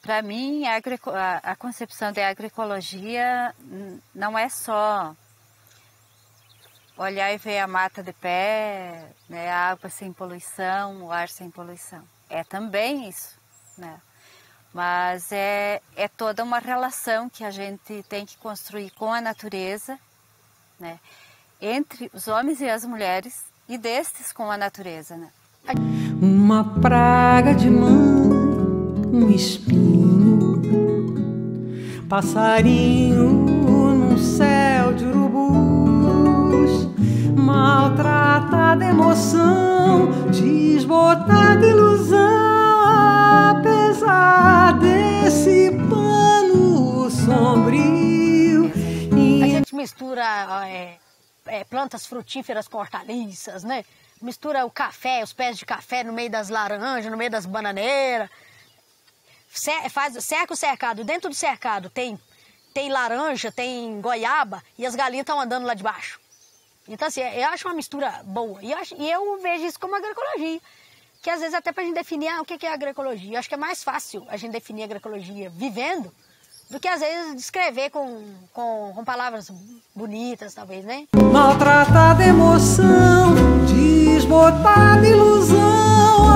Para mim, a concepção da agroecologia não é só olhar e ver a mata de pé, né, a água sem poluição, o ar sem poluição. É também isso, né? Mas é toda uma relação que a gente tem que construir com a natureza, né? Entre os homens e as mulheres e destes com a natureza, né? Uma praga de mãe, um espinho, passarinho num céu de urubus, maltratada emoção, desbotada ilusão, apesar desse pano sombrio. A gente mistura plantas frutíferas com hortaliças, né? Mistura o café, os pés de café no meio das laranjas, no meio das bananeiras. Cerca o cercado. Dentro do cercado tem laranja, tem goiaba e as galinhas estão andando lá de baixo. Então, assim, eu acho uma mistura boa. E eu vejo isso como agroecologia. Que às vezes até para a gente definir o que é agroecologia. Eu acho que é mais fácil a gente definir agroecologia vivendo do que às vezes descrever com palavras bonitas, talvez, né? Maltratada emoção, desbotada ilusão,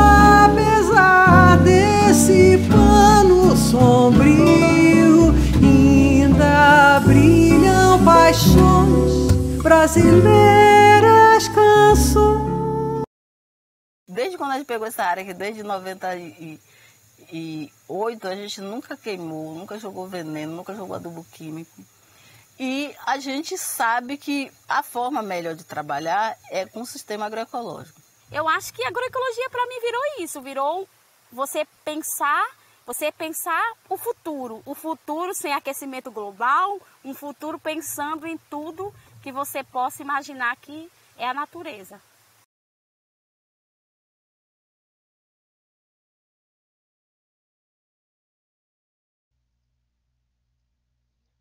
apesar desse pano sombrio, ainda brilham paixões brasileiras canções. Desde quando a gente pegou essa área aqui, desde 98, a gente nunca queimou, nunca jogou veneno, nunca jogou adubo químico. E a gente sabe que a forma melhor de trabalhar é com o sistema agroecológico. Eu acho que a agroecologia para mim virou isso, virou você pensar o futuro sem aquecimento global, um futuro pensando em tudo que você possa imaginar que é a natureza.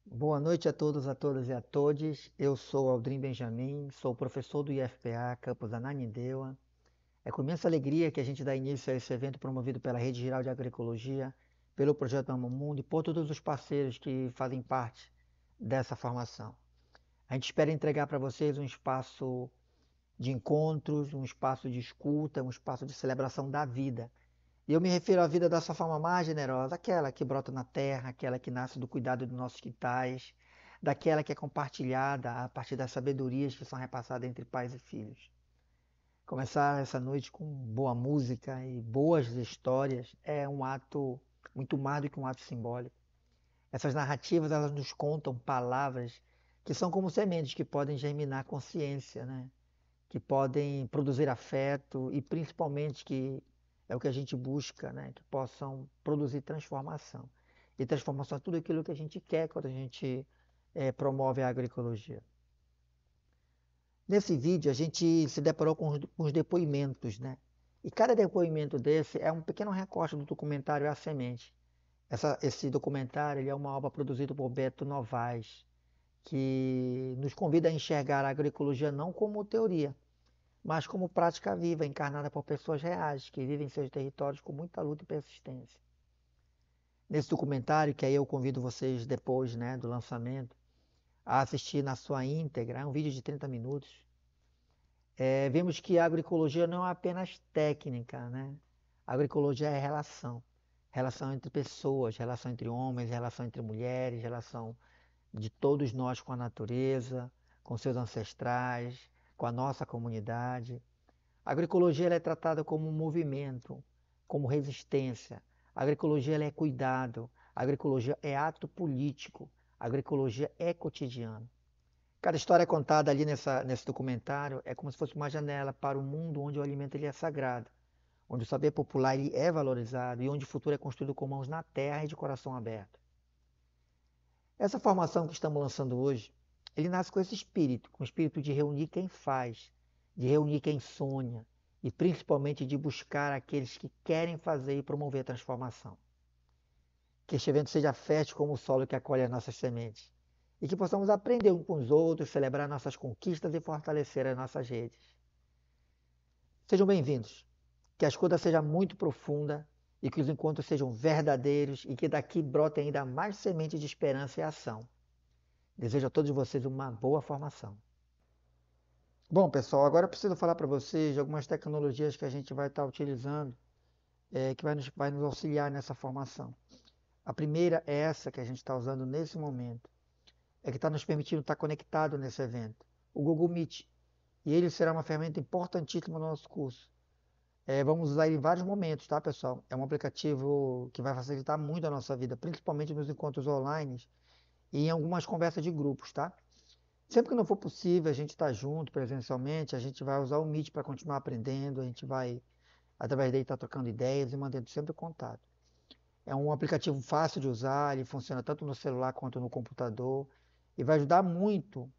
Boa noite a todos, a todas e a todes. Eu sou Aldrin Benjamin, sou professor do IFPA, campus Ananindeua. É com imensa alegria que a gente dá início a esse evento promovido pela Rede Geral de Agroecologia, pelo Projeto Mamamundo e por todos os parceiros que fazem parte dessa formação. A gente espera entregar para vocês um espaço de encontros, um espaço de escuta, um espaço de celebração da vida. E eu me refiro à vida dessa forma mais generosa, aquela que brota na terra, aquela que nasce do cuidado dos nossos quintais, daquela que é compartilhada a partir das sabedorias que são repassadas entre pais e filhos. Começar essa noite com boa música e boas histórias é um ato muito mais do que um ato simbólico. Essas narrativas, elas nos contam palavras que são como sementes que podem germinar consciência, né? Que podem produzir afeto e principalmente que é o que a gente busca, né? Que possam produzir transformação. E transformação é tudo aquilo que a gente quer quando a gente promove a agroecologia. Nesse vídeo a gente se deparou com os depoimentos, né? E cada depoimento desse é um pequeno recorte do documentário A Semente. Esse documentário ele é uma obra produzida por Beto Novaes, que nos convida a enxergar a agroecologia não como teoria, mas como prática viva, encarnada por pessoas reais, que vivem em seus territórios com muita luta e persistência. Nesse documentário, que aí eu convido vocês depois, né, do lançamento, a assistir na sua íntegra, é um vídeo de 30 minutos, vemos que a agroecologia não é apenas técnica, né? A agroecologia é relação. Relação entre pessoas, relação entre homens, relação entre mulheres, relação de todos nós com a natureza, com seus ancestrais, com a nossa comunidade. A agroecologia ela é tratada como um movimento, como resistência. A agroecologia ela é cuidado. A agroecologia é ato político. A agroecologia é cotidiano. Cada história contada ali nesse documentário é como se fosse uma janela para o mundo onde o alimento ele é sagrado, onde o saber popular ele é valorizado e onde o futuro é construído com mãos na terra e de coração aberto. Essa formação que estamos lançando hoje, ele nasce com esse espírito, com o espírito de reunir quem faz, de reunir quem sonha e principalmente de buscar aqueles que querem fazer e promover a transformação. Que este evento seja fértil como o solo que acolhe as nossas sementes e que possamos aprender uns com os outros, celebrar nossas conquistas e fortalecer as nossas redes. Sejam bem-vindos, que a escuta seja muito profunda e que os encontros sejam verdadeiros e que daqui brotem ainda mais sementes de esperança e ação. Desejo a todos vocês uma boa formação. Bom, pessoal, agora eu preciso falar para vocês de algumas tecnologias que a gente vai estar utilizando, que vai nos auxiliar nessa formação. A primeira é essa que a gente está usando nesse momento, é que está nos permitindo estar conectado nesse evento, o Google Meet. E ele será uma ferramenta importantíssima no nosso curso. Vamos usar ele em vários momentos, tá, pessoal? É um aplicativo que vai facilitar muito a nossa vida, principalmente nos encontros online e em algumas conversas de grupos, tá? Sempre que não for possível a gente estar junto presencialmente, a gente vai usar o Meet para continuar aprendendo, a gente vai, através dele, estar trocando ideias e mantendo sempre contato. É um aplicativo fácil de usar, ele funciona tanto no celular quanto no computador e vai ajudar muito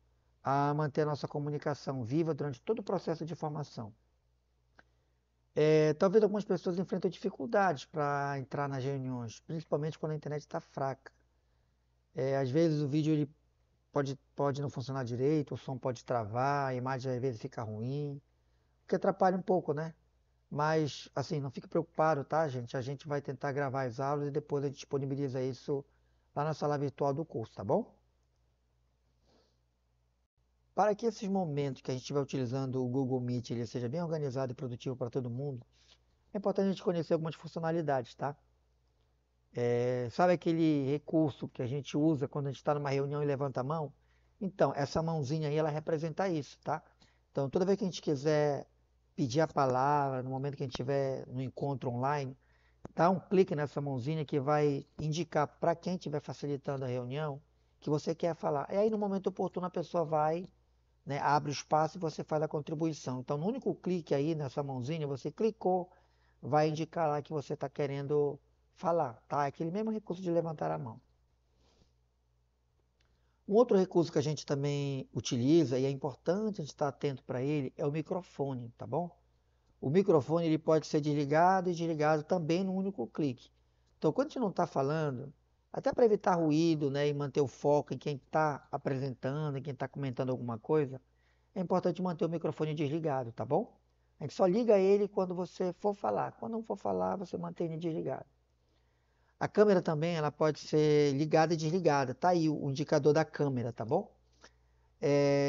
a manter a nossa comunicação viva durante todo o processo de formação. Talvez algumas pessoas enfrentem dificuldades para entrar nas reuniões, principalmente quando a internet está fraca. Às vezes o vídeo ele pode não funcionar direito, o som pode travar, a imagem às vezes fica ruim, o que atrapalha um pouco, né? Mas, assim, não fique preocupado, tá, gente? A gente vai tentar gravar as aulas e depois a gente disponibiliza isso lá na sala virtual do curso, tá bom? Para que esses momentos que a gente estiver utilizando o Google Meet ele seja bem organizado e produtivo para todo mundo, é importante a gente conhecer algumas funcionalidades, tá? Sabe aquele recurso que a gente usa quando a gente está numa reunião e levanta a mão? Então, essa mãozinha aí, ela representa isso, tá? Então, toda vez que a gente quiser pedir a palavra, no momento que a gente estiver no encontro online, dá um clique nessa mãozinha que vai indicar para quem estiver facilitando a reunião que você quer falar. E aí, no momento oportuno, a pessoa vai, né, abre o espaço e você faz a contribuição. Então, no único clique aí nessa mãozinha, você clicou, vai indicar lá que você está querendo falar, tá? É aquele mesmo recurso de levantar a mão. Um outro recurso que a gente também utiliza, e é importante a gente estar atento para ele, é o microfone, tá bom? O microfone ele pode ser desligado e desligado também no único clique. Então, quando a gente não está falando, até para evitar ruído, né, e manter o foco em quem está apresentando, em quem está comentando alguma coisa, é importante manter o microfone desligado, tá bom? A gente só liga ele quando você for falar. Quando não for falar, você mantém ele desligado. A câmera também ela pode ser ligada e desligada. Tá aí o indicador da câmera, tá bom?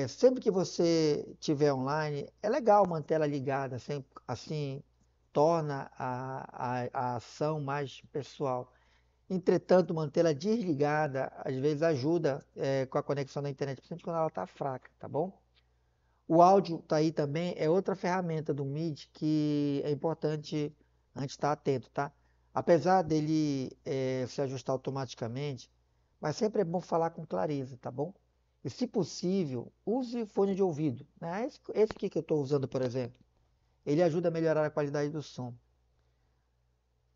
Sempre que você estiver online, é legal manter ela ligada, assim torna a ação mais pessoal. Entretanto, mantê-la desligada às vezes ajuda com a conexão da internet, principalmente quando ela está fraca, tá bom? O áudio tá aí também, é outra ferramenta do Meet que é importante a gente estar atento, tá? Apesar dele se ajustar automaticamente, mas sempre é bom falar com clareza, tá bom? E se possível, use fone de ouvido, né? Esse aqui que eu estou usando, por exemplo, ele ajuda a melhorar a qualidade do som.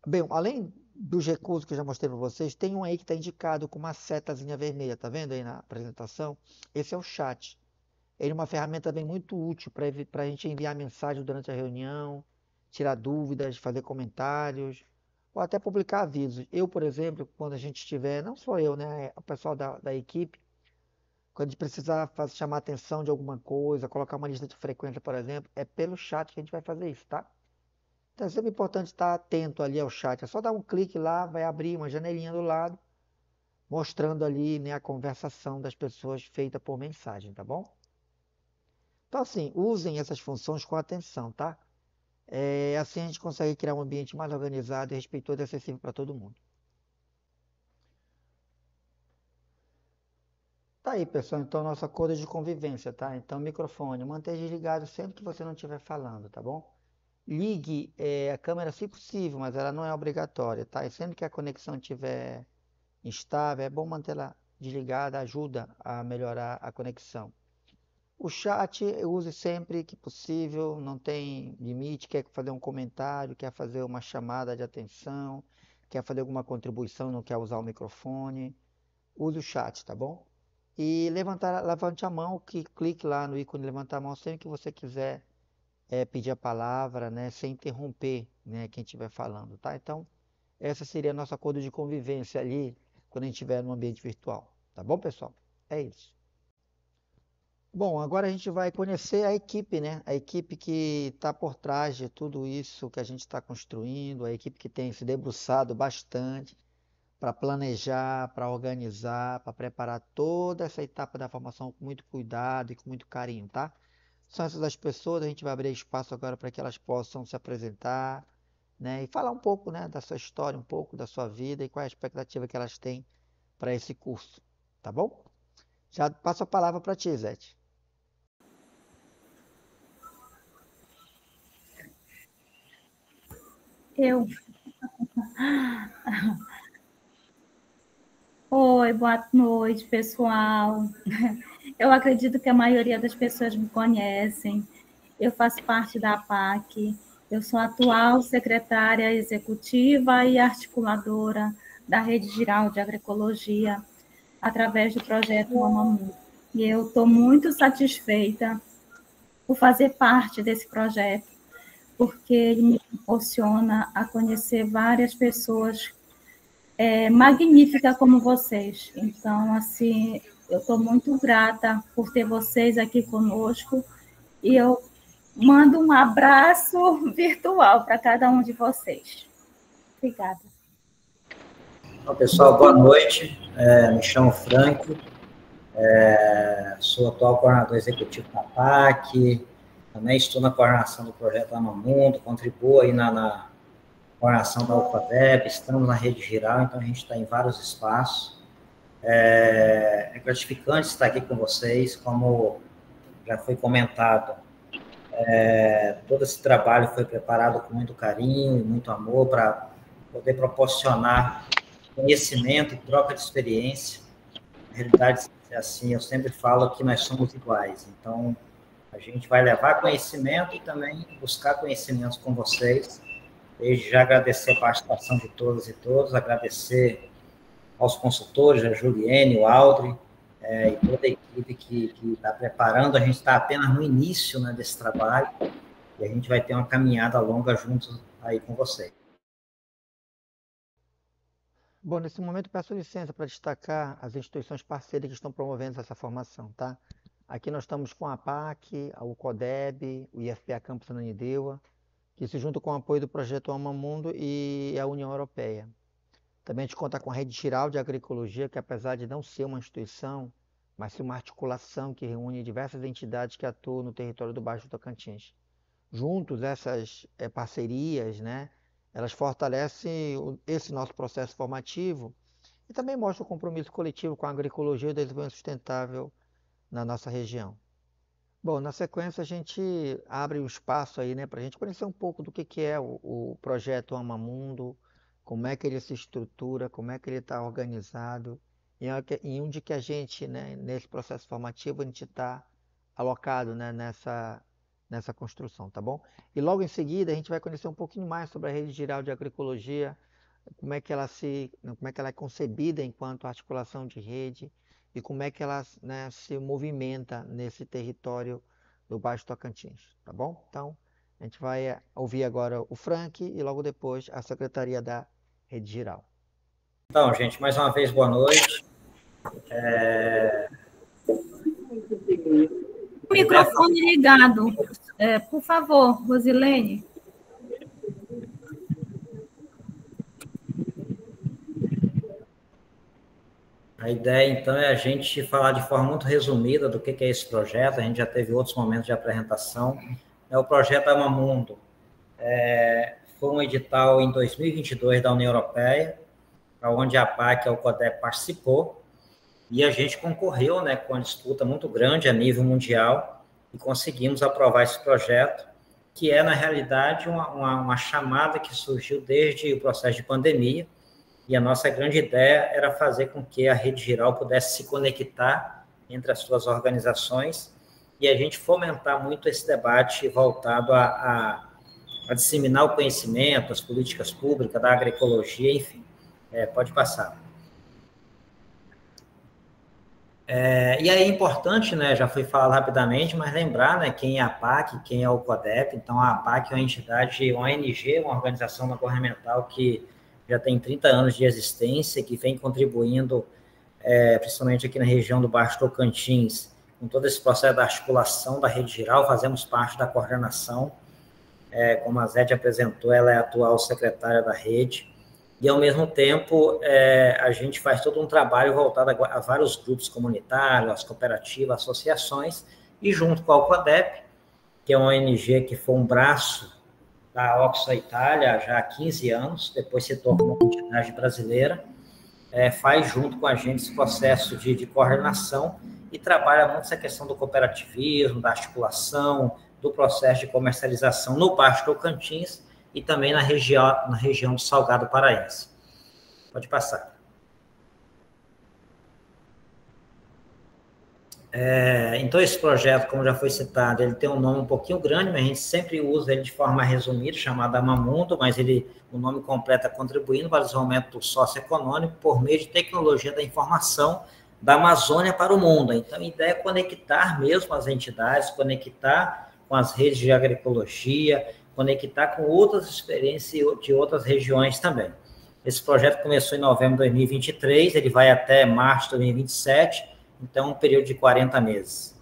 Bem, além dos recursos que eu já mostrei para vocês, tem um aí que está indicado com uma setazinha vermelha, tá vendo aí na apresentação? Esse é o chat. Ele é uma ferramenta também muito útil para a gente enviar mensagem durante a reunião, tirar dúvidas, fazer comentários, ou até publicar avisos. Eu, por exemplo, quando a gente estiver, não só eu, né, o pessoal da equipe, quando a gente precisar chamar a atenção de alguma coisa, colocar uma lista de frequência, por exemplo, é pelo chat que a gente vai fazer isso, tá? Então é sempre importante estar atento ali ao chat. É só dar um clique lá, vai abrir uma janelinha do lado, mostrando ali, né, a conversação das pessoas feita por mensagem, tá bom? Então, assim, usem essas funções com atenção, tá? Assim a gente consegue criar um ambiente mais organizado e respeitoso e acessível para todo mundo. Tá aí, pessoal, então nosso acordo de convivência, tá? Então, microfone, mantenha desligado sempre que você não estiver falando, tá bom? Ligue a câmera se possível, mas ela não é obrigatória, tá? E sempre que a conexão estiver instável, é bom mantê-la desligada, ajuda a melhorar a conexão. O chat eu use sempre que possível, não tem limite, quer fazer um comentário, quer fazer uma chamada de atenção, quer fazer alguma contribuição, não quer usar o microfone, use o chat, tá bom? E levante a mão, clique lá no ícone levantar a mão sempre que você quiser pedir a palavra, né, sem interromper, né, quem estiver falando, tá? Então, essa seria a nosso acordo de convivência ali, quando a gente estiver no ambiente virtual, tá bom, pessoal? É isso. Bom, agora a gente vai conhecer a equipe, né? A equipe que está por trás de tudo isso que a gente está construindo, a equipe que tem se debruçado bastante para planejar, para organizar, para preparar toda essa etapa da formação com muito cuidado e com muito carinho, tá? São essas as pessoas, a gente vai abrir espaço agora para que elas possam se apresentar, né? E falar um pouco, né, da sua história, um pouco da sua vida e qual é a expectativa que elas têm para esse curso, tá bom? Já passo a palavra para ti, Zete. Eu. Oi, boa noite, pessoal. Eu acredito que a maioria das pessoas me conhecem. Eu faço parte da APAC. Eu sou atual secretária executiva e articuladora da Rede Geral de Agroecologia, através do projeto Mamamu. E eu estou muito satisfeita por fazer parte desse projeto, porque ele me proporciona a conhecer várias pessoas magníficas como vocês. Então, assim, eu estou muito grata por ter vocês aqui conosco e eu mando um abraço virtual para cada um de vocês. Obrigada. Então, pessoal, boa noite. Me chamo Franco, sou atual coordenador executivo da PAC, também estou na coordenação do projeto Amamundo, contribuo aí na coordenação da UFADEB, estamos na Rede Geral, então a gente está em vários espaços. É gratificante estar aqui com vocês, como já foi comentado, todo esse trabalho foi preparado com muito carinho e muito amor para poder proporcionar conhecimento, troca de experiência. Na realidade, assim, eu sempre falo que nós somos iguais, então a gente vai levar conhecimento e também buscar conhecimentos com vocês. Desde já agradecer a participação de todas e todos, agradecer aos consultores, a Juliene, o Aldri, e toda a equipe que está preparando. A gente está apenas no início, né, desse trabalho, e a gente vai ter uma caminhada longa juntos aí com vocês. Bom, nesse momento peço licença para destacar as instituições parceiras que estão promovendo essa formação, tá? Aqui nós estamos com a APAC, a UCODEB, o IFPA Campus Ananindeua, que se junta com o apoio do projeto Amamundo e a União Europeia. Também a gente conta com a Rede Geral de Agroecologia, que apesar de não ser uma instituição, mas sim uma articulação que reúne diversas entidades que atuam no território do Baixo Tocantins. Juntos, essas parcerias, né, elas fortalecem esse nosso processo formativo e também mostram o compromisso coletivo com a agroecologia e o desenvolvimento sustentável na nossa região. Bom, na sequência a gente abre o espaço aí, né, para a gente conhecer um pouco do que é o projeto Amamundo, como é que ele se estrutura, como é que ele está organizado e onde que a gente, né, nesse processo formativo, a gente está alocado, né, nessa construção, tá bom? E logo em seguida a gente vai conhecer um pouquinho mais sobre a Rede Geral de Agroecologia, como é que ela é concebida enquanto articulação de rede e como é que ela, né, se movimenta nesse território do Baixo Tocantins, tá bom? Então, a gente vai ouvir agora o Frank e logo depois a Secretaria da Rede Geral. Então, gente, mais uma vez, boa noite. Microfone ligado. Por favor, Rosilene. A ideia, então, é a gente falar de forma muito resumida do que é esse projeto. A gente já teve outros momentos de apresentação. O projeto Amamundo foi um edital em 2022 da União Europeia, onde a PAC e a UCODEB participou, e a gente concorreu, né, com uma disputa muito grande a nível mundial, e conseguimos aprovar esse projeto, que é, na realidade, uma chamada que surgiu desde o processo de pandemia, e a nossa grande ideia era fazer com que a Rede Geral pudesse se conectar entre as suas organizações e a gente fomentar muito esse debate voltado a disseminar o conhecimento, as políticas públicas da agroecologia, enfim. Pode passar. E aí é importante, né, já foi falado rapidamente, mas lembrar, né, quem é a PAC, quem é o CODEP. Então, a PAC é uma entidade, uma ONG, uma organização não governamental que já tem 30 anos de existência, que vem contribuindo, principalmente aqui na região do Baixo Tocantins, com todo esse processo da articulação da rede geral, fazemos parte da coordenação. Como a Zete apresentou, ela é a atual secretária da rede, e, ao mesmo tempo, a gente faz todo um trabalho voltado a vários grupos comunitários, as cooperativas, associações, e junto com a Alcodep, que é uma ONG que foi um braço da Oxfam Itália já há 15 anos, depois se tornou uma entidade brasileira, faz junto com a gente esse processo de coordenação e trabalha muito essa questão do cooperativismo, da articulação, do processo de comercialização no Baixo Tocantins e também na região do Salgado Paraense. Pode passar. Então, esse projeto, como já foi citado, ele tem um nome um pouquinho grande, mas a gente sempre usa ele de forma resumida, chamado Amamundo, mas o nome completo é Contribuindo para o Desenvolvimento Socioeconômico por meio de tecnologia da informação da Amazônia para o mundo. Então, a ideia é conectar mesmo as entidades, conectar com as redes de agroecologia, conectar com outras experiências de outras regiões também. Esse projeto começou em novembro de 2023, ele vai até março de 2027, então um período de 40 meses.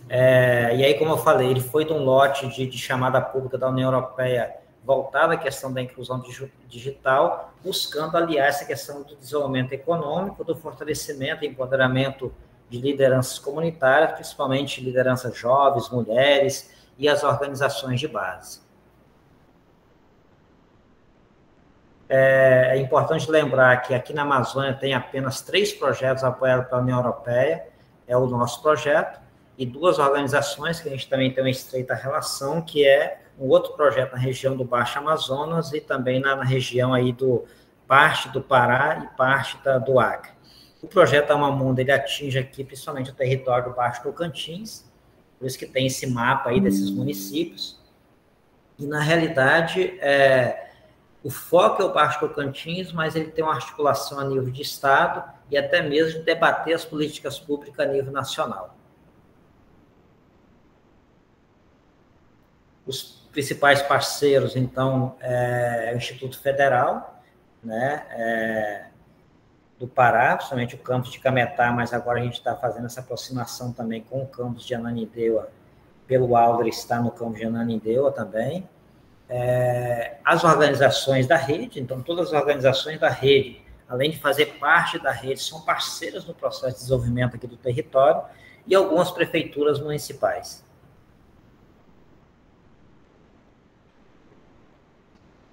E aí, como eu falei, ele foi de um lote de chamada pública da União Europeia voltada à questão da inclusão digital, buscando aliar essa questão do desenvolvimento econômico, do fortalecimento e empoderamento de lideranças comunitárias, principalmente lideranças jovens, mulheres e as organizações de base. É importante lembrar que aqui na Amazônia tem apenas 3 projetos apoiados pela União Europeia, é o nosso projeto, e 2 organizações que a gente também tem uma estreita relação, que é um outro projeto na região do Baixo Amazonas e também na região aí parte do Pará e parte do Acre. O projeto Amamundo, ele atinge aqui principalmente o território do Baixo Tocantins, por isso que tem esse mapa aí desses municípios, e na realidade o foco é o Baixo Tocantins, mas ele tem uma articulação a nível de Estado e até mesmo de debater as políticas públicas a nível nacional. Os principais parceiros, então, é o Instituto Federal, né, do Pará, principalmente o campus de Cametá, mas agora a gente está fazendo essa aproximação também com o campus de Ananindeua, pelo Alder está no campus de Ananindeua também. As organizações da rede, então todas as organizações da rede, além de fazer parte da rede, são parceiras no processo de desenvolvimento aqui do território, e algumas prefeituras municipais.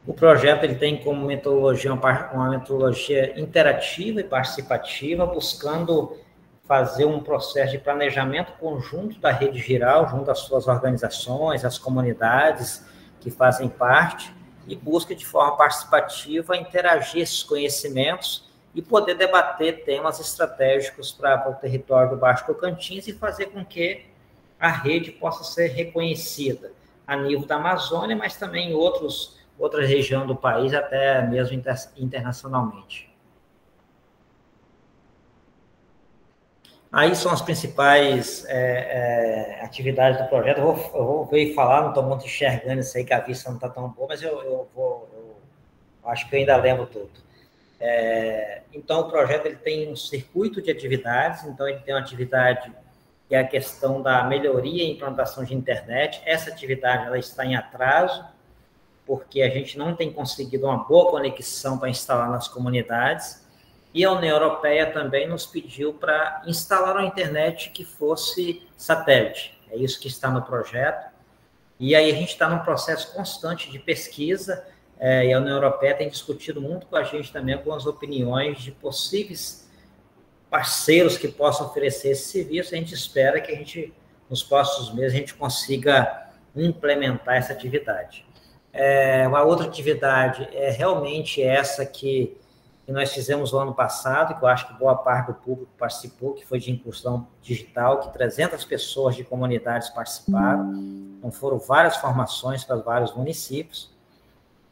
O projeto ele tem como metodologia uma metodologia interativa e participativa, buscando fazer um processo de planejamento conjunto da rede geral, junto às suas organizações, às comunidades que fazem parte, e busca de forma participativa interagir esses conhecimentos e poder debater temas estratégicos para o território do Baixo Tocantins e fazer com que a rede possa ser reconhecida a nível da Amazônia, mas também em outras regiões do país, até mesmo internacionalmente. Aí são as principais atividades do projeto. Eu vou ver e falar, não estou muito enxergando isso aí, que a vista não está tão boa, mas eu acho que eu ainda lembro tudo. Então, o projeto ele tem um circuito de atividades, então ele tem uma atividade que é a questão da melhoria e implantação de internet. Essa atividade ela está em atraso, porque a gente não tem conseguido uma boa conexão para instalar nas comunidades, e a União Europeia também nos pediu para instalar uma internet que fosse satélite. É isso que está no projeto. E aí a gente está num processo constante de pesquisa, e a União Europeia tem discutido muito com a gente também algumas opiniões de possíveis parceiros que possam oferecer esse serviço. A gente espera que nos próximos meses, a gente consiga implementar essa atividade. Uma outra atividade é realmente essa que nós fizemos no ano passado, que eu acho que boa parte do público participou, que foi de inclusão digital, que 300 pessoas de comunidades participaram, então foram várias formações para vários municípios.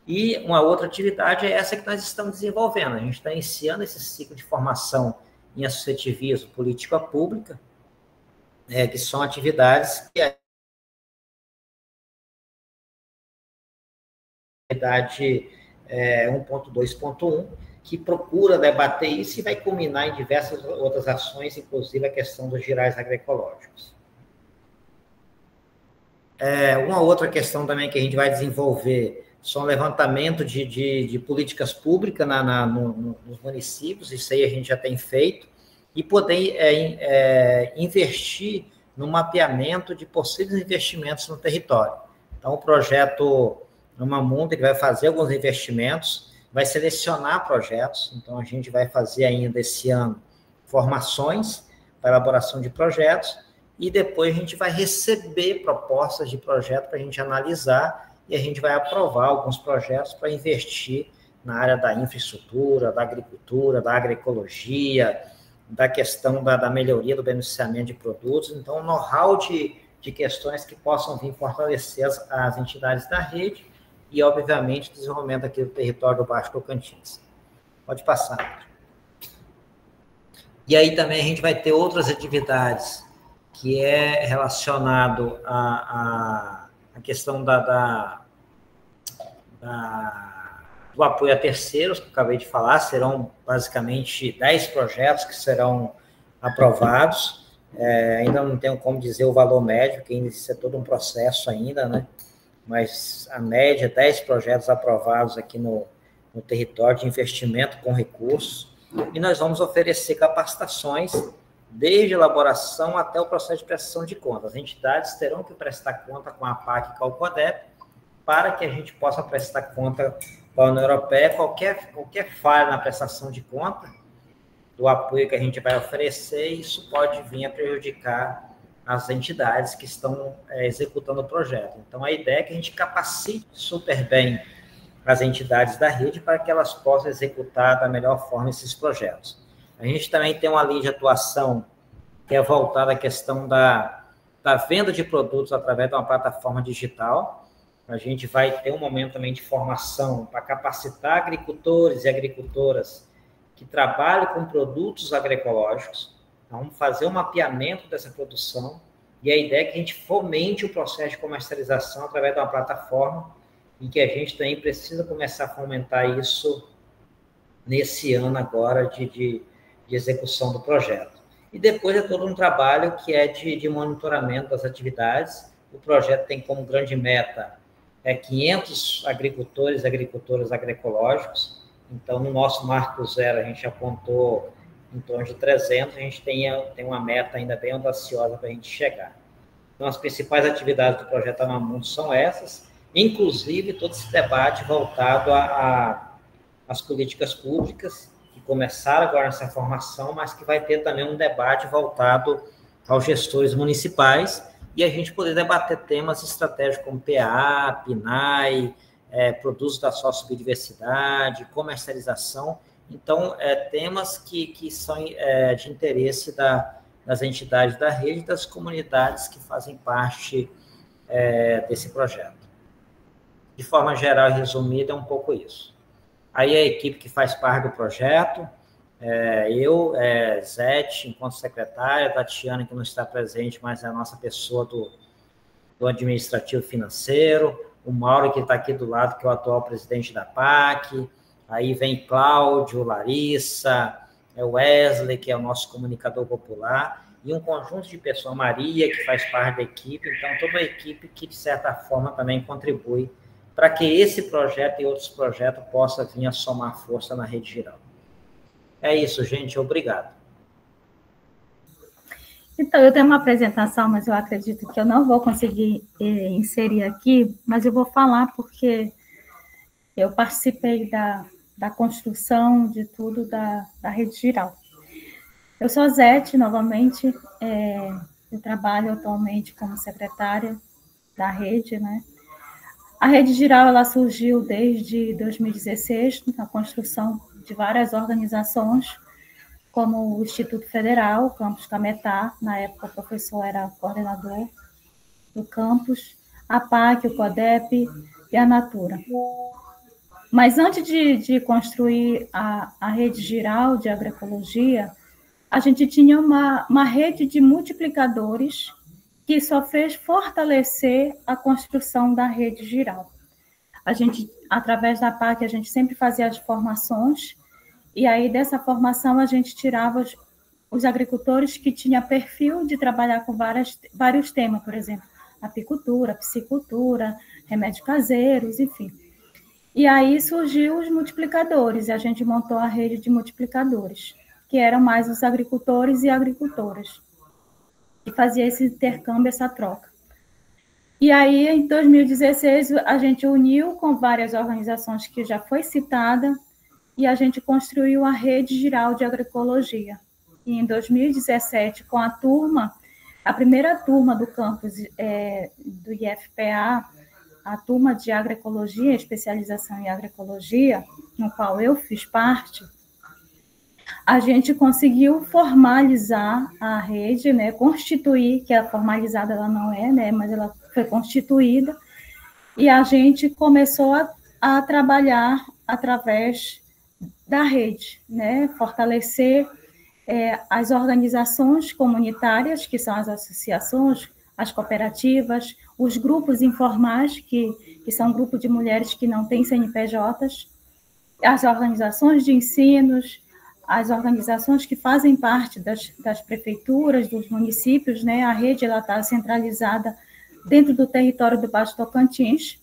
E uma outra atividade é essa que nós estamos desenvolvendo, a gente está iniciando esse ciclo de formação em associativismo, política pública, que são atividades que a atividade 1.2.1, que procura debater isso e vai culminar em diversas outras ações, inclusive a questão dos girais agroecológicos. Uma outra questão também que a gente vai desenvolver são levantamento de políticas públicas nos municípios, isso aí a gente já tem feito, e poder investir no mapeamento de possíveis investimentos no território. Então, o projeto Numa Mundo, ele vai fazer alguns investimentos, vai selecionar projetos, então a gente vai fazer ainda esse ano formações para elaboração de projetos, e depois a gente vai receber propostas de projeto para a gente analisar, e a gente vai aprovar alguns projetos para investir na área da infraestrutura, da agricultura, da agroecologia, da questão da melhoria do beneficiamento de produtos. Então, um know-how de questões que possam vir fortalecer as entidades da rede e, obviamente, o desenvolvimento aqui do território do Baixo Tocantins. Pode passar. E aí também a gente vai ter outras atividades que é relacionado à questão do apoio a terceiros, que eu acabei de falar. Serão basicamente 10 projetos que serão aprovados. Ainda não tenho como dizer o valor médio, que ainda isso é todo um processo ainda, né? Mas a média, 10 projetos aprovados aqui no território de investimento com recursos, e nós vamos oferecer capacitações desde a elaboração até o processo de prestação de contas. As entidades terão que prestar conta com a APAC e com o CODEP, para que a gente possa prestar conta com a União Europeia. Qualquer falha na prestação de conta do apoio que a gente vai oferecer, isso pode vir a prejudicar as entidades que estão executando o projeto. Então, a ideia é que a gente capacite super bem as entidades da rede para que elas possam executar da melhor forma esses projetos. A gente também tem uma linha de atuação que é voltada à questão da venda de produtos através de uma plataforma digital. A gente vai ter um momento também de formação para capacitar agricultores e agricultoras que trabalham com produtos agroecológicos. Então, vamos fazer um mapeamento dessa produção, e a ideia é que a gente fomente o processo de comercialização através de uma plataforma, e que a gente também precisa começar a fomentar isso nesse ano agora de execução do projeto. E depois é todo um trabalho que é de monitoramento das atividades. O projeto tem como grande meta 500 agricultores e agricultoras agroecológicos. Então, no nosso Marco Zero, a gente apontou em torno de 300, a gente tem uma meta ainda bem audaciosa para a gente chegar. Então, as principais atividades do projeto Amamundo são essas, inclusive todo esse debate voltado às políticas públicas, que começaram agora nessa formação, mas que vai ter também um debate voltado aos gestores municipais, e a gente poder debater temas estratégicos como PA, PNAE, produtos da sociobiodiversidade, comercialização. Então, temas que são de interesse das entidades da rede e das comunidades que fazem parte desse projeto. De forma geral e resumida, é um pouco isso. Aí a equipe que faz parte do projeto, eu, Zete, enquanto secretária, Tatiana, que não está presente, mas é a nossa pessoa do administrativo financeiro, o Mauro, que está aqui do lado, que é o atual presidente da PAC, aí vem Cláudio, Larissa, Wesley, que é o nosso comunicador popular, e um conjunto de pessoas, Maria, que faz parte da equipe. Então, toda a equipe que, de certa forma, também contribui para que esse projeto e outros projetos possam vir a somar força na rede geral. É isso, gente. Obrigado. Então, eu tenho uma apresentação, mas eu acredito que eu não vou conseguir inserir aqui, mas eu vou falar porque eu participei da construção de tudo da rede geral. Eu sou a Zete, novamente, eu trabalho atualmente como secretária da rede, né? A rede geral, ela surgiu desde 2016, na construção de várias organizações, como o Instituto Federal, o Campus Cametá, na época o professor era coordenador do campus, a PAC, o CODEP e a Natura. Mas antes de construir a rede geral de agroecologia, a gente tinha uma rede de multiplicadores que só fez fortalecer a construção da rede geral. A gente, através da PAC, a gente sempre fazia as formações E aí, dessa formação, a gente tirava os agricultores que tinham perfil de trabalhar com vários temas, por exemplo, apicultura, piscicultura, remédios caseiros, enfim. E aí surgiu os multiplicadores, e a gente montou a rede de multiplicadores, que eram mais os agricultores e agricultoras, que fazia esse intercâmbio, essa troca. E aí, em 2016, a gente uniu com várias organizações que já foi citada, e a gente construiu a Rede Giral de Agroecologia. E em 2017, com a primeira turma do campus do IFPA, a turma de agroecologia, especialização em agroecologia, no qual eu fiz parte, a gente conseguiu formalizar a rede, né, constituir, que a formalizada ela não é, né, mas ela foi constituída, e a gente começou a trabalhar através da rede, né, fortalecer as organizações comunitárias, que são as associações, as cooperativas, os grupos informais, que são grupos de mulheres que não têm CNPJs, as organizações de ensinos, as organizações que fazem parte das prefeituras, dos municípios, né? A rede está centralizada dentro do território do Baixo Tocantins.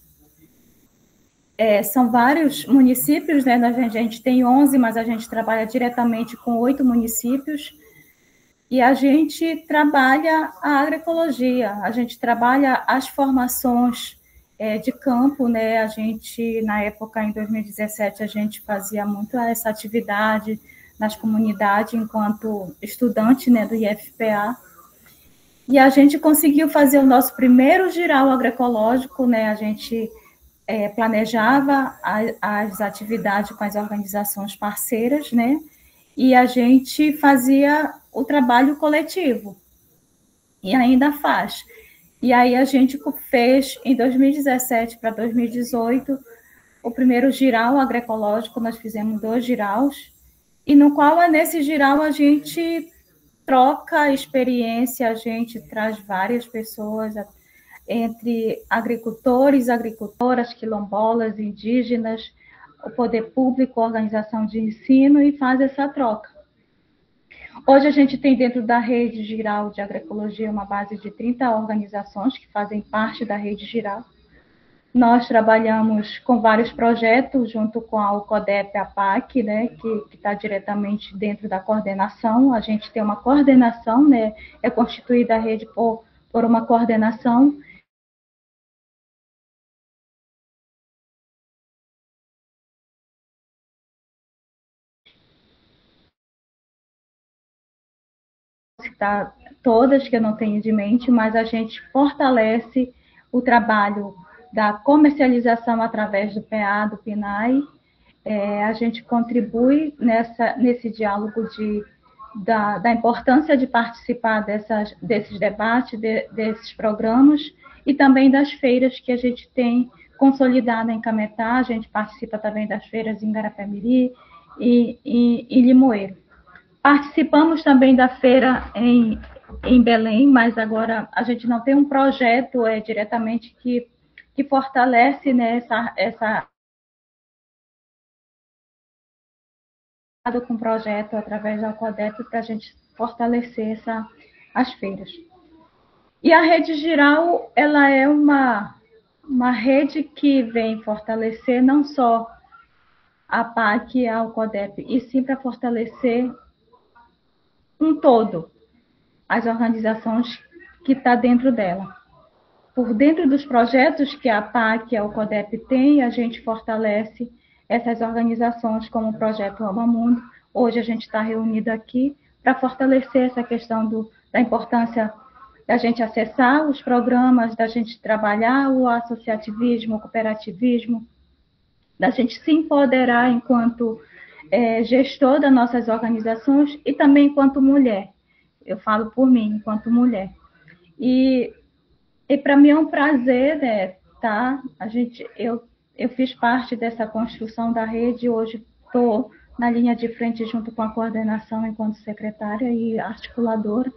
São vários municípios, né? A gente tem 11, mas a gente trabalha diretamente com 8 municípios, e a gente trabalha a agroecologia, a gente trabalha as formações de campo, né? A gente, na época, em 2017, a gente fazia muito essa atividade nas comunidades, enquanto estudante, né, do IFPA, e a gente conseguiu fazer o nosso primeiro giral agroecológico, né? A gente planejava as atividades com as organizações parceiras, né? E a gente fazia o trabalho coletivo, e ainda faz. E aí a gente fez, em 2017 para 2018, o primeiro giral agroecológico, nós fizemos 2 giraus, e no qual, nesse giral, a gente troca experiência, a gente traz várias pessoas, entre agricultores, agricultoras, quilombolas, indígenas, o poder público, a organização de ensino, e faz essa troca. Hoje a gente tem dentro da Rede Giral de Agroecologia uma base de 30 organizações que fazem parte da Rede Giral. Nós trabalhamos com vários projetos junto com a UCODEP, a PAC, né, que está diretamente dentro da coordenação. A gente tem uma coordenação, né, é constituída a rede por uma coordenação. Citar todas que eu não tenho de mente, mas a gente fortalece o trabalho da comercialização através do PA, do PNAE. A gente contribui nesse diálogo da importância de participar desses debates, desses programas, e também das feiras que a gente tem consolidada em Cametá. A gente participa também das feiras em Garapé-Miri e em Limoeiro. Participamos também da feira em Belém, mas agora a gente não tem um projeto diretamente que fortalece, né, essa com projeto através da CODEP para a gente fortalecer as feiras. E a Rede Giral, ela é uma rede que vem fortalecer não só a PAC e a CODEP, e sim para fortalecer um todo, as organizações que estão dentro dela. Por dentro dos projetos que a PAC e a CODEP tem, a gente fortalece essas organizações, como o Projeto Ama Mundo. Hoje a gente está reunido aqui para fortalecer essa questão da importância da gente acessar os programas, da gente trabalhar o associativismo, o cooperativismo, da gente se empoderar enquanto gestor das nossas organizações e também enquanto mulher. Eu falo por mim, enquanto mulher. E para mim é um prazer, né, tá? Eu fiz parte dessa construção da rede, hoje estou na linha de frente junto com a coordenação enquanto secretária e articuladora,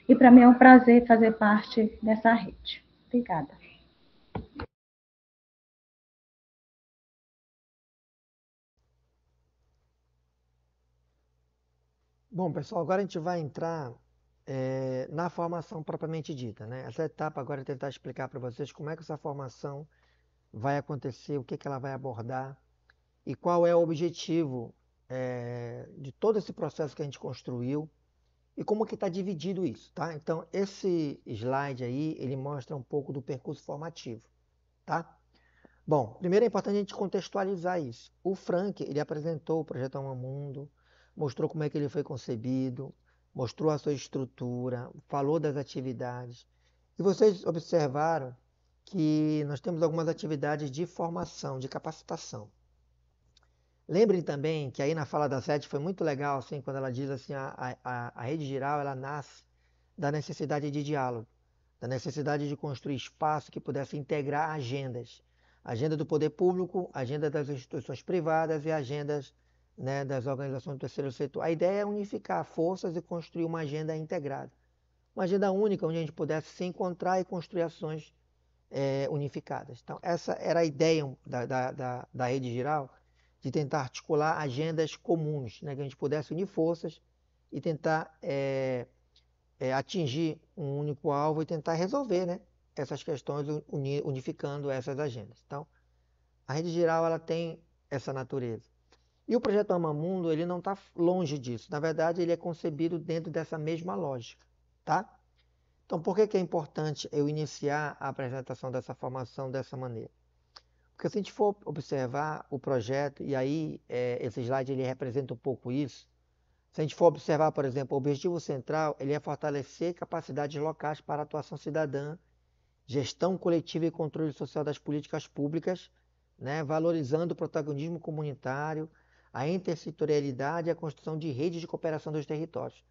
e para mim é um prazer fazer parte dessa rede. Obrigada. Bom, pessoal, agora a gente vai entrar na formação propriamente dita, né? Essa etapa agora é tentar explicar para vocês como é que essa formação vai acontecer, o que que ela vai abordar e qual é o objetivo de todo esse processo que a gente construiu e como que está dividido isso, tá? Então, esse slide aí, ele mostra um pouco do percurso formativo, tá? Bom, primeiro é importante a gente contextualizar isso. O Frank, ele apresentou o projeto Alma Mundo, mostrou como é que ele foi concebido, mostrou a sua estrutura, falou das atividades. E vocês observaram que nós temos algumas atividades de formação, de capacitação. Lembrem também que aí na fala da Sete foi muito legal, assim, quando ela diz assim, a rede geral, ela nasce da necessidade de diálogo, da necessidade de construir espaço que pudesse integrar agendas. Agenda do poder público, agenda das instituições privadas e agendas, né, das organizações do terceiro setor. A ideia é unificar forças e construir uma agenda integrada. Uma agenda única, onde a gente pudesse se encontrar e construir ações unificadas. Então, essa era a ideia da rede geral, de tentar articular agendas comuns, né, que a gente pudesse unir forças e tentar atingir um único alvo e tentar resolver, né, essas questões unificando essas agendas. Então, a rede geral ela tem essa natureza. E o projeto Alma Mundo, ele não está longe disso. Na verdade, ele é concebido dentro dessa mesma lógica, tá? Então, por que é importante eu iniciar a apresentação dessa formação dessa maneira? Porque se a gente for observar o projeto, e aí esse slide ele representa um pouco isso, se a gente for observar, por exemplo, o objetivo central ele é fortalecer capacidades locais para atuação cidadã, gestão coletiva e controle social das políticas públicas, né, valorizando o protagonismo comunitário, a intersetorialidade e a construção de redes de cooperação dos territórios.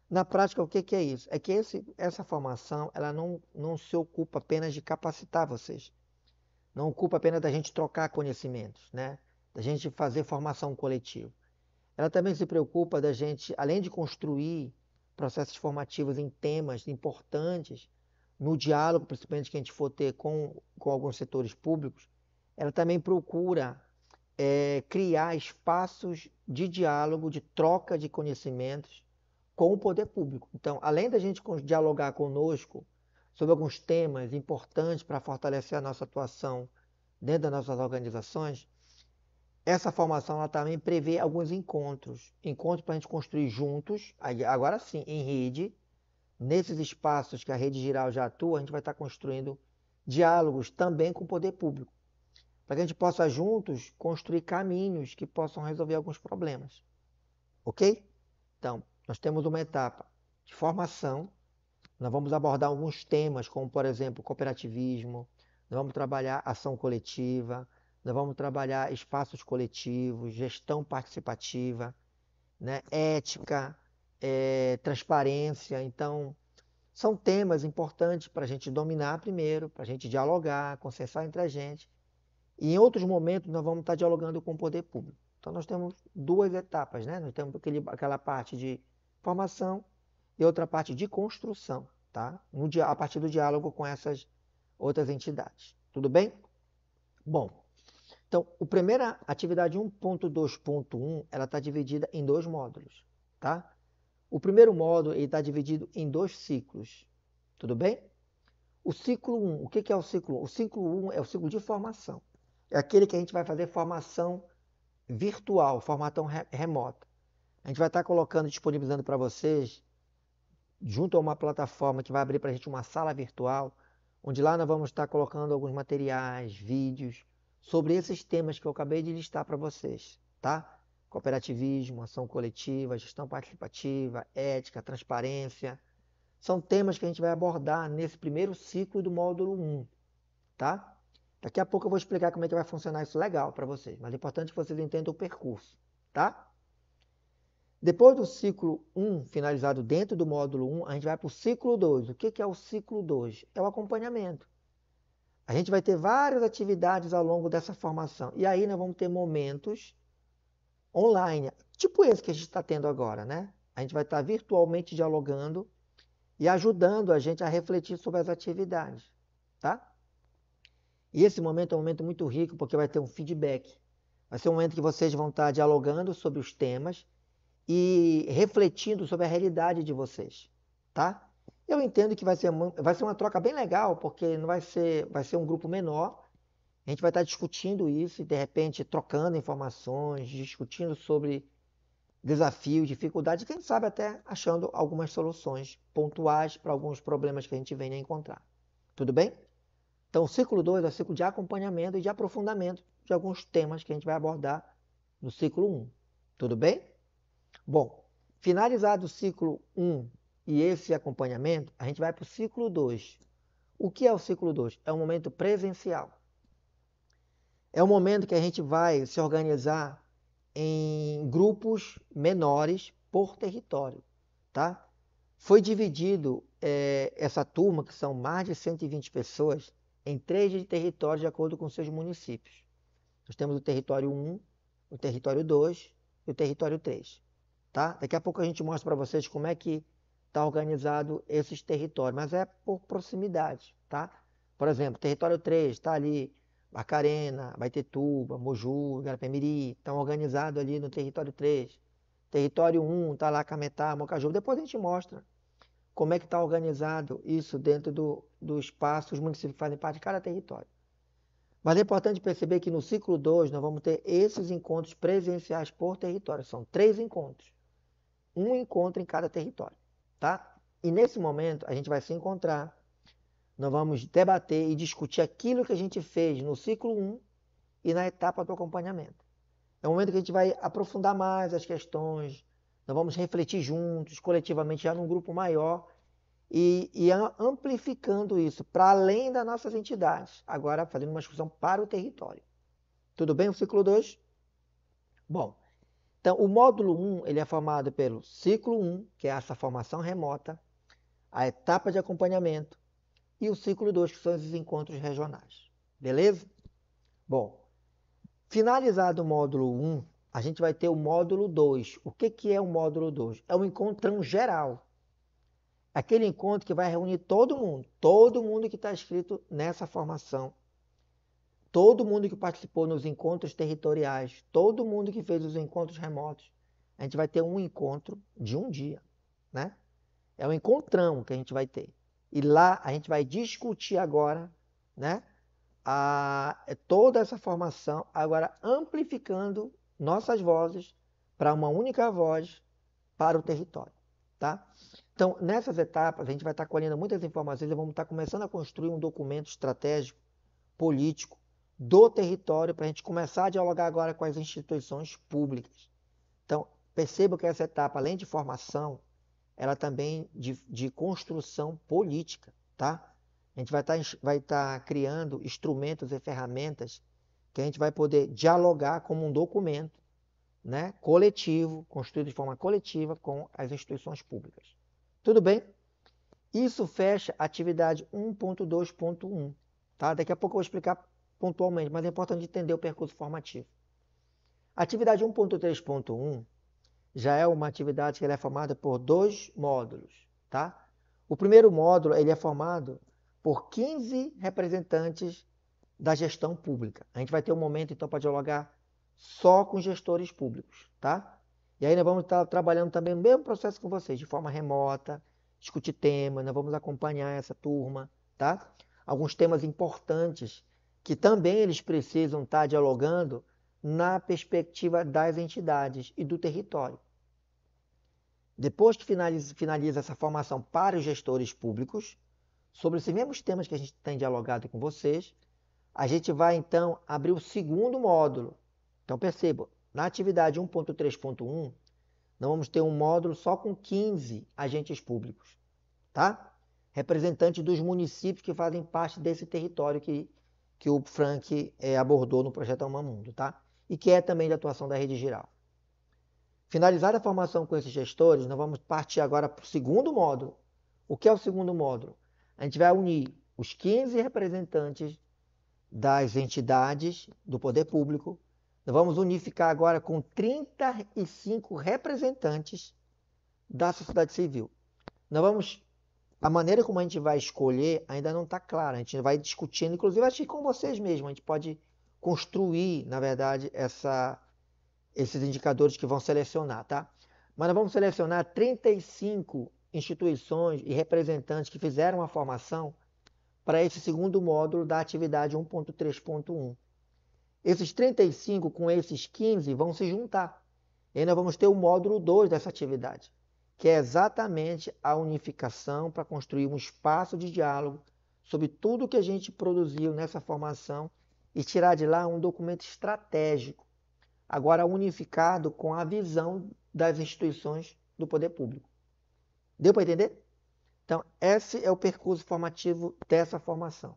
Na prática, o que é isso? É que essa formação ela não se ocupa apenas de capacitar vocês, não ocupa apenas da gente trocar conhecimentos, né, da gente fazer formação coletiva. Ela também se preocupa da gente, além de construir processos formativos em temas importantes, no diálogo, principalmente que a gente for ter com alguns setores públicos, ela também procura criar espaços de diálogo, de troca de conhecimentos com o poder público. Então, além da gente dialogar conosco sobre alguns temas importantes para fortalecer a nossa atuação dentro das nossas organizações, essa formação ela também prevê alguns encontros para a gente construir juntos, agora sim, em rede, nesses espaços que a rede geral já atua, a gente vai estar construindo diálogos também com o poder público, para que a gente possa juntos construir caminhos que possam resolver alguns problemas. Ok? Então, nós temos uma etapa de formação, nós vamos abordar alguns temas, como por exemplo, cooperativismo, nós vamos trabalhar ação coletiva, nós vamos trabalhar espaços coletivos, gestão participativa, né, ética, transparência. Então, são temas importantes para a gente dominar primeiro, para a gente dialogar, consensar entre a gente. E em outros momentos nós vamos estar dialogando com o poder público. Então nós temos duas etapas, né? Nós temos aquela parte de formação e outra parte de construção, tá? A partir do diálogo com essas outras entidades. Tudo bem? Bom, então a primeira atividade 1.2.1, ela está dividida em dois módulos, tá? O primeiro módulo está dividido em dois ciclos, tudo bem? O ciclo 1, o que é o ciclo 1? O ciclo 1 é o ciclo de formação. É aquele que a gente vai fazer formação virtual, formação remota. A gente vai estar colocando, disponibilizando para vocês, junto a uma plataforma que vai abrir para a gente uma sala virtual, onde lá nós vamos estar colocando alguns materiais, vídeos, sobre esses temas que eu acabei de listar para vocês, tá? Cooperativismo, ação coletiva, gestão participativa, ética, transparência. São temas que a gente vai abordar nesse primeiro ciclo do módulo 1, tá? Daqui a pouco eu vou explicar como é que vai funcionar isso legal para vocês, mas é importante que vocês entendam o percurso, tá? Depois do ciclo 1 finalizado dentro do módulo 1, a gente vai para o ciclo 2. O que é o ciclo 2? É o acompanhamento. A gente vai ter várias atividades ao longo dessa formação. E aí nós vamos ter momentos online, tipo esse que a gente está tendo agora, né? A gente vai estar virtualmente dialogando e ajudando a gente a refletir sobre as atividades, tá? E esse momento é um momento muito rico, porque vai ter um feedback. Vai ser um momento que vocês vão estar dialogando sobre os temas e refletindo sobre a realidade de vocês, tá? Eu entendo que vai ser uma troca bem legal, porque não vai ser um grupo menor. A gente vai estar discutindo isso e, de repente, trocando informações, discutindo sobre desafios, dificuldades, e quem sabe até achando algumas soluções pontuais para alguns problemas que a gente venha a encontrar. Tudo bem? Então, o ciclo 2 é o ciclo de acompanhamento e de aprofundamento de alguns temas que a gente vai abordar no ciclo 1. Tudo bem? Bom, finalizado o ciclo 1 e esse acompanhamento, a gente vai para o ciclo 2. O que é o ciclo 2? É um momento presencial. É um momento que a gente vai se organizar em grupos menores por território, tá? Foi dividido essa turma, que são mais de 120 pessoas, em 3 territórios de acordo com seus municípios. Nós temos o território 1, o território 2 e o território 3. Tá? Daqui a pouco a gente mostra para vocês como é que está organizado esses territórios, mas é por proximidade. Tá? Por exemplo, território 3 está ali Barcarena, Baitetuba, Moju, Garapé-Miri, estão organizados ali no território 3. Território 1 está lá Cametá, Mocajuba. Depois a gente mostra como é que está organizado isso dentro do espaço, os municípios que fazem parte de cada território. Mas é importante perceber que no ciclo 2 nós vamos ter esses encontros presenciais por território. São 3 encontros. Um encontro em cada território. Tá? E nesse momento a gente vai se encontrar, nós vamos debater e discutir aquilo que a gente fez no ciclo 1 e na etapa do acompanhamento. É um momento que a gente vai aprofundar mais as questões, nós vamos refletir juntos, coletivamente, já num grupo maior, e amplificando isso para além das nossas entidades, agora fazendo uma discussão para o território. Tudo bem o ciclo 2? Bom, então o módulo 1 ele é formado pelo ciclo 1, que é essa formação remota, a etapa de acompanhamento, e o ciclo 2, que são esses encontros regionais. Beleza? Bom, finalizado o módulo 1, a gente vai ter o módulo 2. O que é o módulo 2? É um encontrão geral. Aquele encontro que vai reunir todo mundo que está inscrito nessa formação, todo mundo que participou nos encontros territoriais, todo mundo que fez os encontros remotos. A gente vai ter um encontro de um dia, né? É um encontrão que a gente vai ter. E lá a gente vai discutir agora, né, toda essa formação, agora amplificando nossas vozes para uma única voz para o território. Tá? Então, nessas etapas, a gente vai estar colhendo muitas informações e vamos estar começando a construir um documento estratégico, político, do território, para a gente começar a dialogar agora com as instituições públicas. Então, perceba que essa etapa, além de formação, ela também de construção política, tá? A gente vai estar criando instrumentos e ferramentas que a gente vai poder dialogar como um documento, né, coletivo, construído de forma coletiva com as instituições públicas. Tudo bem? Isso fecha a atividade 1.2.1. Tá? Daqui a pouco eu vou explicar pontualmente, mas é importante entender o percurso formativo. A atividade 1.3.1 já é uma atividade que ela é formada por 2 módulos. Tá? O primeiro módulo ele é formado por 15 representantes da gestão pública. A gente vai ter um momento, então, para dialogar só com gestores públicos, tá? E aí nós vamos estar trabalhando também o mesmo processo com vocês, de forma remota, discutir temas, nós vamos acompanhar essa turma, tá? Alguns temas importantes que também eles precisam estar dialogando na perspectiva das entidades e do território. Depois que finaliza essa formação para os gestores públicos, sobre esses mesmos temas que a gente tem dialogado com vocês, a gente vai então abrir o segundo módulo. Então perceba, na atividade 1.3.1, nós vamos ter um módulo só com 15 agentes públicos, tá? Representantes dos municípios que fazem parte desse território que o Frank abordou no projeto Alma Mundo, tá? E que é também de atuação da Rede Geral. Finalizada a formação com esses gestores, nós vamos partir agora para o segundo módulo. O que é o segundo módulo? A gente vai unir os 15 representantes das entidades do poder público. Nós vamos unificar agora com 35 representantes da sociedade civil. A maneira como a gente vai escolher ainda não está clara. A gente vai discutindo, inclusive acho que com vocês mesmos. A gente pode construir, na verdade, esses indicadores que vão selecionar, tá? Mas nós vamos selecionar 35 instituições e representantes que fizeram a formação para esse segundo módulo da atividade 1.3.1. Esses 35 com esses 15 vão se juntar. E aí nós vamos ter o módulo 2 dessa atividade, que é exatamente a unificação para construir um espaço de diálogo sobre tudo que a gente produziu nessa formação e tirar de lá um documento estratégico, agora unificado com a visão das instituições do poder público. Deu para entender? Então, esse é o percurso formativo dessa formação.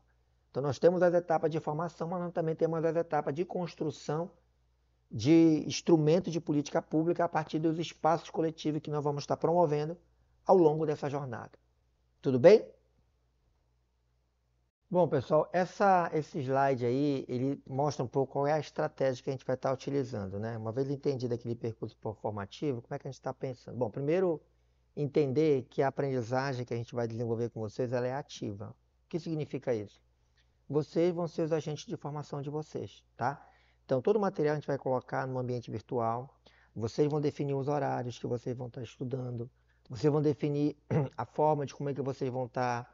Então, nós temos as etapas de formação, mas nós também temos as etapas de construção de instrumentos de política pública a partir dos espaços coletivos que nós vamos estar promovendo ao longo dessa jornada. Tudo bem? Bom, pessoal, esse slide aí, ele mostra um pouco qual é a estratégia que a gente vai estar utilizando, né? Uma vez entendido aquele percurso formativo, como é que a gente está pensando? Bom, primeiro, entender que a aprendizagem que a gente vai desenvolver com vocês, ela é ativa. O que significa isso? Vocês vão ser os agentes de formação de vocês, tá? Então, todo o material a gente vai colocar no ambiente virtual, vocês vão definir os horários que vocês vão estar estudando, vocês vão definir a forma de como é que vocês vão estar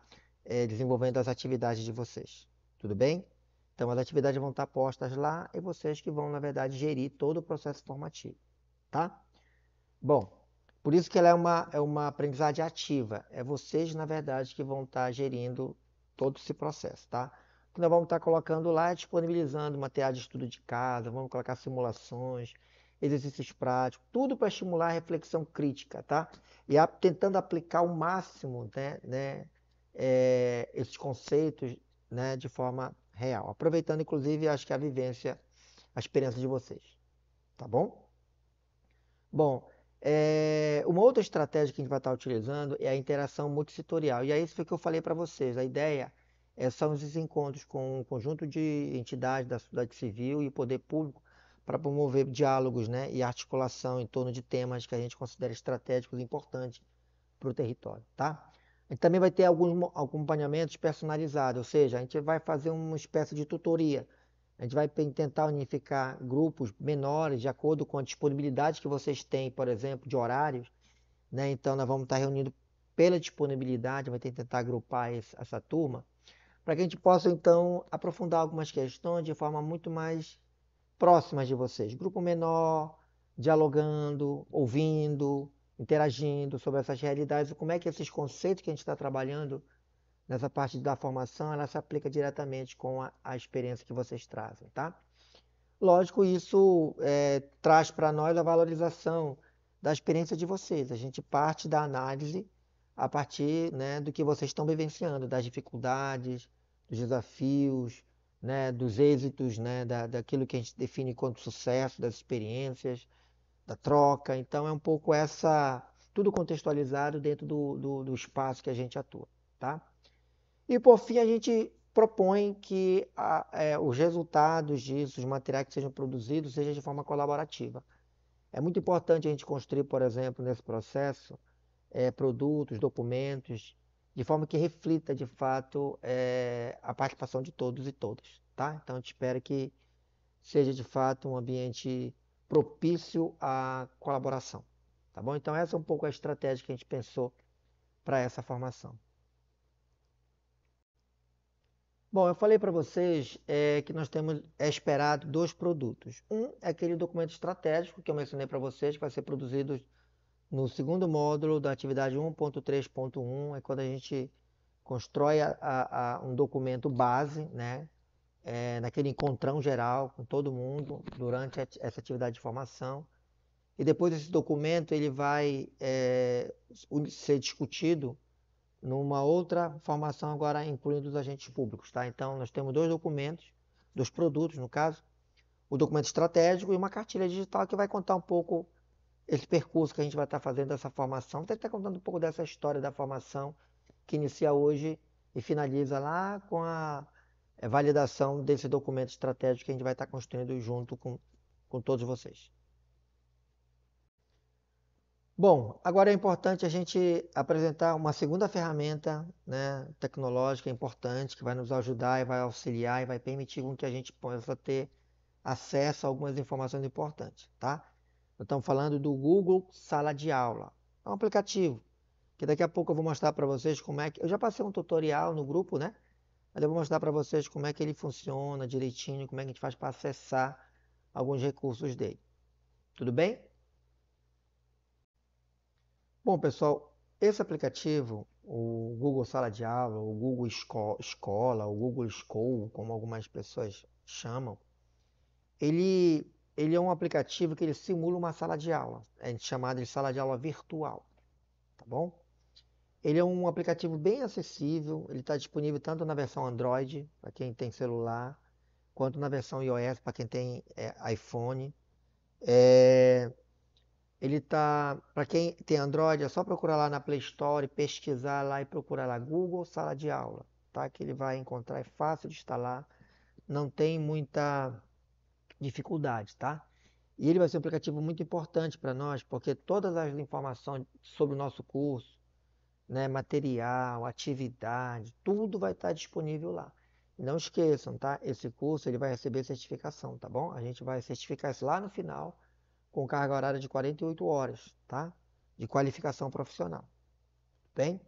desenvolvendo as atividades de vocês, tudo bem? Então, as atividades vão estar postas lá e vocês que vão, na verdade, gerir todo o processo formativo, tá? Bom, por isso que ela é uma aprendizagem ativa, é vocês, na verdade, que vão estar gerindo todo esse processo, tá? O que nós vamos estar colocando lá é disponibilizando material de estudo de casa, vamos colocar simulações, exercícios práticos, tudo para estimular a reflexão crítica, tá? E tentando aplicar o máximo, né, esses conceitos, né, de forma real. Aproveitando, inclusive, acho que a vivência, a experiência de vocês. Tá bom? Bom, uma outra estratégia que a gente vai estar utilizando é a interação multissetorial. E é isso que eu falei para vocês. A ideia são esses encontros com um conjunto de entidades da sociedade civil e poder público para promover diálogos, né, e articulação em torno de temas que a gente considera estratégicos e importantes para o território, tá? A gente também vai ter alguns acompanhamentos personalizados, ou seja, a gente vai fazer uma espécie de tutoria. A gente vai tentar unificar grupos menores de acordo com a disponibilidade que vocês têm, por exemplo, de horários, né? Então, nós vamos estar reunindo pela disponibilidade, vai tentar agrupar essa turma, para que a gente possa, então, aprofundar algumas questões de forma muito mais próxima de vocês. Grupo menor, dialogando, ouvindo, interagindo sobre essas realidades, como é que esses conceitos que a gente está trabalhando nessa parte da formação, ela se aplica diretamente com a experiência que vocês trazem, tá? Lógico, isso traz para nós a valorização da experiência de vocês. A gente parte da análise a partir, né, do que vocês estão vivenciando, das dificuldades, dos desafios, né, dos êxitos, né, daquilo que a gente define como sucesso, das experiências, da troca. Então, é um pouco tudo contextualizado dentro do espaço que a gente atua, tá? E, por fim, a gente propõe que os resultados disso, os materiais que sejam produzidos, sejam de forma colaborativa. É muito importante a gente construir, por exemplo, nesse processo, produtos, documentos, de forma que reflita, de fato, a participação de todos e todas, tá? Então, a gente espera que seja, de fato, um ambiente propício à colaboração, tá bom? Então, essa é um pouco a estratégia que a gente pensou para essa formação. Bom, eu falei para vocês que nós temos esperado 2 produtos. Um é aquele documento estratégico que eu mencionei para vocês, que vai ser produzido no segundo módulo da atividade 1.3.1, é quando a gente constrói um documento base, né, naquele encontrão geral com todo mundo durante essa atividade de formação. E depois esse documento ele vai ser discutido numa outra formação agora incluindo os agentes públicos, tá? Então nós temos 2 documentos, 2 produtos no caso, o documento estratégico e uma cartilha digital que vai contar um pouco esse percurso que a gente vai estar fazendo dessa formação. Até estar contando um pouco dessa história da formação que inicia hoje e finaliza lá com a validação desse documento estratégico que a gente vai estar construindo junto com todos vocês. Bom, agora é importante a gente apresentar uma segunda ferramenta, né, tecnológica importante que vai nos ajudar e vai auxiliar e vai permitir com que a gente possa ter acesso a algumas informações importantes, tá? Nós estamos falando do Google Sala de Aula. É um aplicativo que daqui a pouco eu vou mostrar para vocês como é que... Eu já passei um tutorial no grupo, né? Mas eu vou mostrar para vocês como é que ele funciona direitinho, como é que a gente faz para acessar alguns recursos dele. Tudo bem? Bom, pessoal, esse aplicativo, o Google Sala de Aula, o Google Escola, o Google School, como algumas pessoas chamam, ele é um aplicativo que ele simula uma sala de aula. A gente chama de sala de aula virtual, tá bom? Ele é um aplicativo bem acessível, ele está disponível tanto na versão Android, para quem tem celular, quanto na versão iOS, para quem tem iPhone. Ele tá, para quem tem Android, é só procurar lá na Play Store, pesquisar lá e procurar lá Google Sala de Aula, tá? Que ele vai encontrar, é fácil de instalar, não tem muita dificuldade, tá? E ele vai ser um aplicativo muito importante para nós, porque todas as informações sobre o nosso curso, né, material, atividade, tudo vai estar disponível lá. Não esqueçam, tá? Esse curso ele vai receber certificação, tá bom? A gente vai certificar isso lá no final, com carga horária de 48 horas, tá? De qualificação profissional. Bem?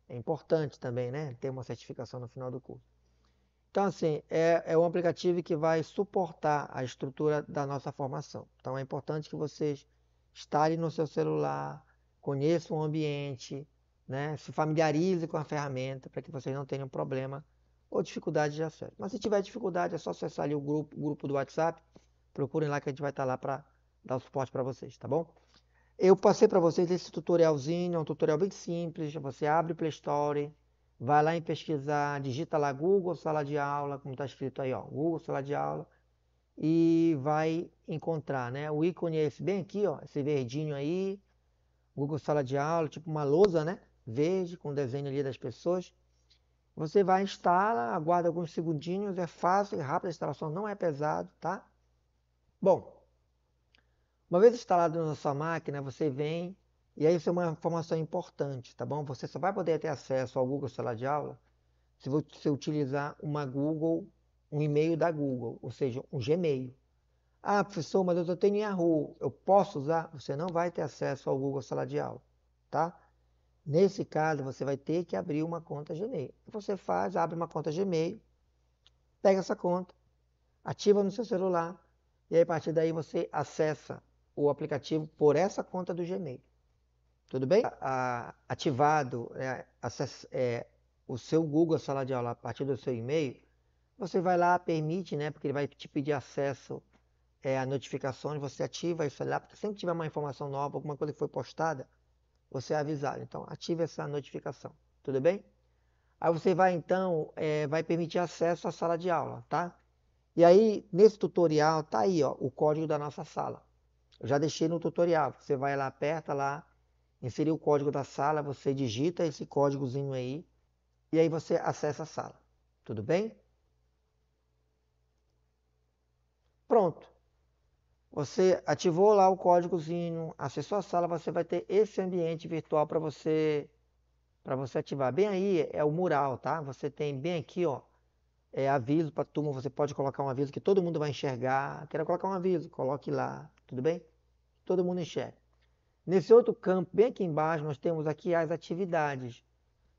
É importante também, né? Ter uma certificação no final do curso. Então, assim, é um aplicativo que vai suportar a estrutura da nossa formação. Então, é importante que vocês instalem no seu celular, conheçam o ambiente, né? Se familiarize com a ferramenta para que vocês não tenham problema ou dificuldade de acesso. Mas se tiver dificuldade, é só acessar ali o grupo do WhatsApp. Procurem lá que a gente vai estar lá para dar o suporte para vocês, tá bom? Eu passei para vocês esse tutorialzinho, é um tutorial bem simples. Você abre o Play Store, vai lá em pesquisar, digita lá Google Sala de Aula, como está escrito aí, ó, Google Sala de Aula, e vai encontrar, né? O ícone é esse bem aqui, ó, esse verdinho aí, Google Sala de Aula, tipo uma lousa, né? Verde, com o desenho ali das pessoas. Você vai instalar, aguarda alguns segundinhos, é fácil, é rápido, a instalação não é pesado, tá? Bom, uma vez instalado na sua máquina, você vem, e aí isso é uma informação importante, tá bom? Você só vai poder ter acesso ao Google Sala de Aula se você utilizar um e-mail da Google, ou seja, um Gmail. Ah, professor, mas eu só tenho Yahoo, eu posso usar? Você não vai ter acesso ao Google Sala de Aula, tá? Nesse caso, você vai ter que abrir uma conta Gmail. Você abre uma conta Gmail, pega essa conta, ativa no seu celular, e aí a partir daí você acessa o aplicativo por essa conta do Gmail. Tudo bem? Ativado o seu Google Sala de Aula a partir do seu e-mail, você vai lá, permite, né? Porque ele vai te pedir acesso a notificações, você ativa isso lá, porque sempre que tiver uma informação nova, alguma coisa que foi postada, você é avisado. Então, ative essa notificação. Tudo bem? Aí você vai, então, vai permitir acesso à sala de aula, tá? E aí, nesse tutorial, tá aí, ó, o código da nossa sala. Eu já deixei no tutorial. Você vai lá, aperta lá, inserir o código da sala, você digita esse códigozinho aí, e aí você acessa a sala. Tudo bem? Pronto. Você ativou lá o códigozinho, acessou a sala, você vai ter esse ambiente virtual para você ativar. Bem aí é o mural, tá? Você tem bem aqui, ó, aviso para a turma, você pode colocar um aviso que todo mundo vai enxergar. Quero colocar um aviso, coloque lá, tudo bem? Todo mundo enxerga. Nesse outro campo, bem aqui embaixo, nós temos aqui as atividades.